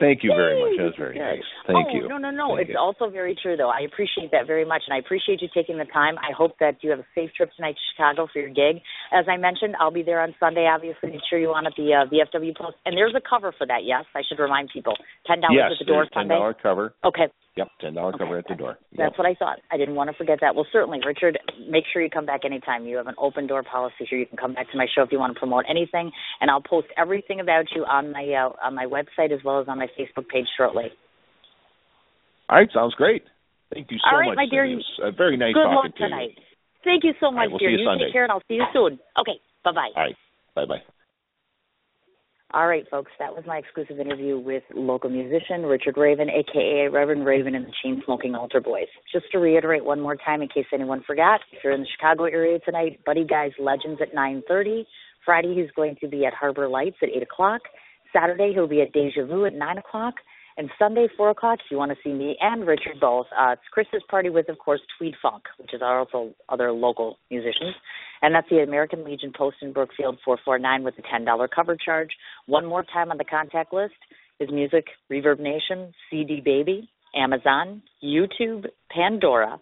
Thank you very much. That was very nice. Thank you. No. It's also very true, though. I appreciate that very much, and I appreciate you taking the time. I hope that you have a safe trip tonight to Chicago for your gig. As I mentioned, I'll be there on Sunday, obviously. Make sure you on at the VFW Post. And there's a cover for that, yes? I should remind people. $10 at the door Sunday? Yes, $10 cover. Okay. Yep, $10 cover at the door. That's what I thought. I didn't want to forget that. Well, certainly, Richard, make sure you come back anytime. You have an open door policy here. You can come back to my show if you want to promote anything, and I'll post everything about you on my website as well as on my Facebook page shortly. All right, sounds great. Thank you so much. All right, my dear. It was very nice talking to you. Good luck tonight. Thank you so much, we'll dear. See you Sunday. Take care, and I'll see you soon. Okay, bye-bye. All right, bye-bye. All right, folks, that was my exclusive interview with local musician Richard Raven, a.k.a. Reverend Raven and the Chain-Smoking Altar Boys. Just to reiterate one more time in case anyone forgot, if you're in the Chicago area tonight, Buddy Guy's Legends at 9:30. Friday, he's going to be at Harbor Lights at 8 o'clock. Saturday, he'll be at Deja Vu at 9 o'clock. And Sunday, 4 o'clock, if you want to see me and Richard both, it's Chris's party with, of course, Tweed Funk, which is also other local musicians. And that's the American Legion Post in Brookfield, 449 with a $10 cover charge. One more time on the contact list is music, Reverb Nation, CD Baby, Amazon, YouTube, Pandora.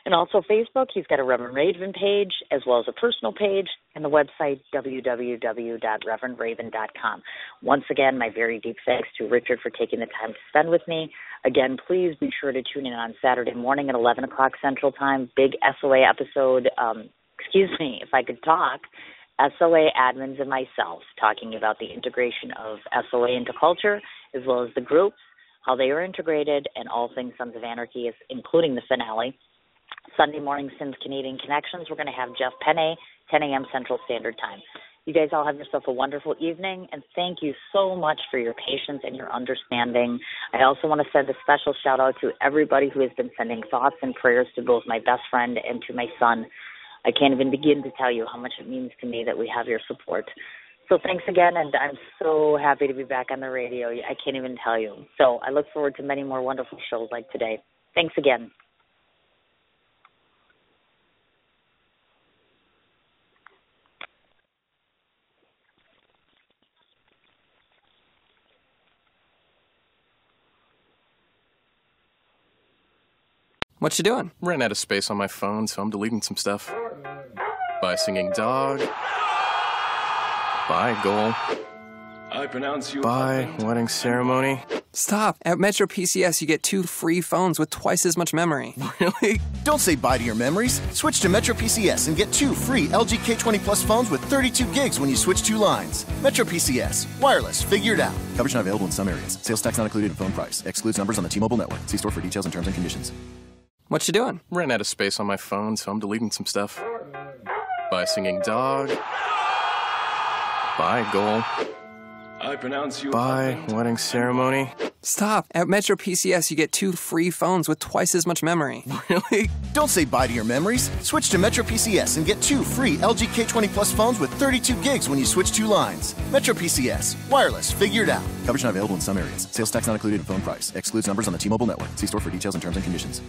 And also Facebook, he's got a Reverend Raven page as well as a personal page and the website www.reverendraven.com. Once again, my very deep thanks to Richard for taking the time to spend with me. Again, please be sure to tune in on Saturday morning at 11 o'clock Central Time. Big SOA episode, if I could talk, SOA admins and myself talking about the integration of SOA into culture as well as the groups, how they are integrated, and all things Sons of Anarchy, including the finale. Sunday morning, Sins Canadian Connections, we're going to have Jeff Penne, 10 a.m. Central Standard Time. You guys all have yourself a wonderful evening, and thank you so much for your patience and your understanding. I also want to send a special shout-out to everybody who has been sending thoughts and prayers to both my best friend and to my son. I can't even begin to tell you how much it means to me that we have your support. So thanks again, and I'm so happy to be back on the radio. I can't even tell you. So I look forward to many more wonderful shows like today. Thanks again. What you doing? Ran out of space on my phone, so I'm deleting some stuff. Bye, singing dog. Bye, goal. I pronounce you. Bye, wedding ceremony. Stop! At Metro PCS, you get 2 free phones with twice as much memory. Really? Don't say bye to your memories. Switch to Metro PCS and get 2 free LG K20 Plus phones with 32 gigs when you switch 2 lines. Metro PCS. Wireless. Figured out. Coverage not available in some areas. Sales tax not included in phone price. Excludes numbers on the T-Mobile network. See store for details and terms and conditions. What you doing? Ran out of space on my phone, so I'm deleting some stuff. Bye, singing dog. Bye, goal. I pronounce you. Bye, wedding ceremony. Stop! At Metro PCS, you get 2 free phones with twice as much memory. Really? Don't say bye to your memories. Switch to Metro PCS and get 2 free LG K20 Plus phones with 32 gigs when you switch 2 lines. Metro PCS. Wireless. Figured out. Coverage not available in some areas. Sales tax not included in phone price. Excludes numbers on the T-Mobile network. See store for details and terms and conditions.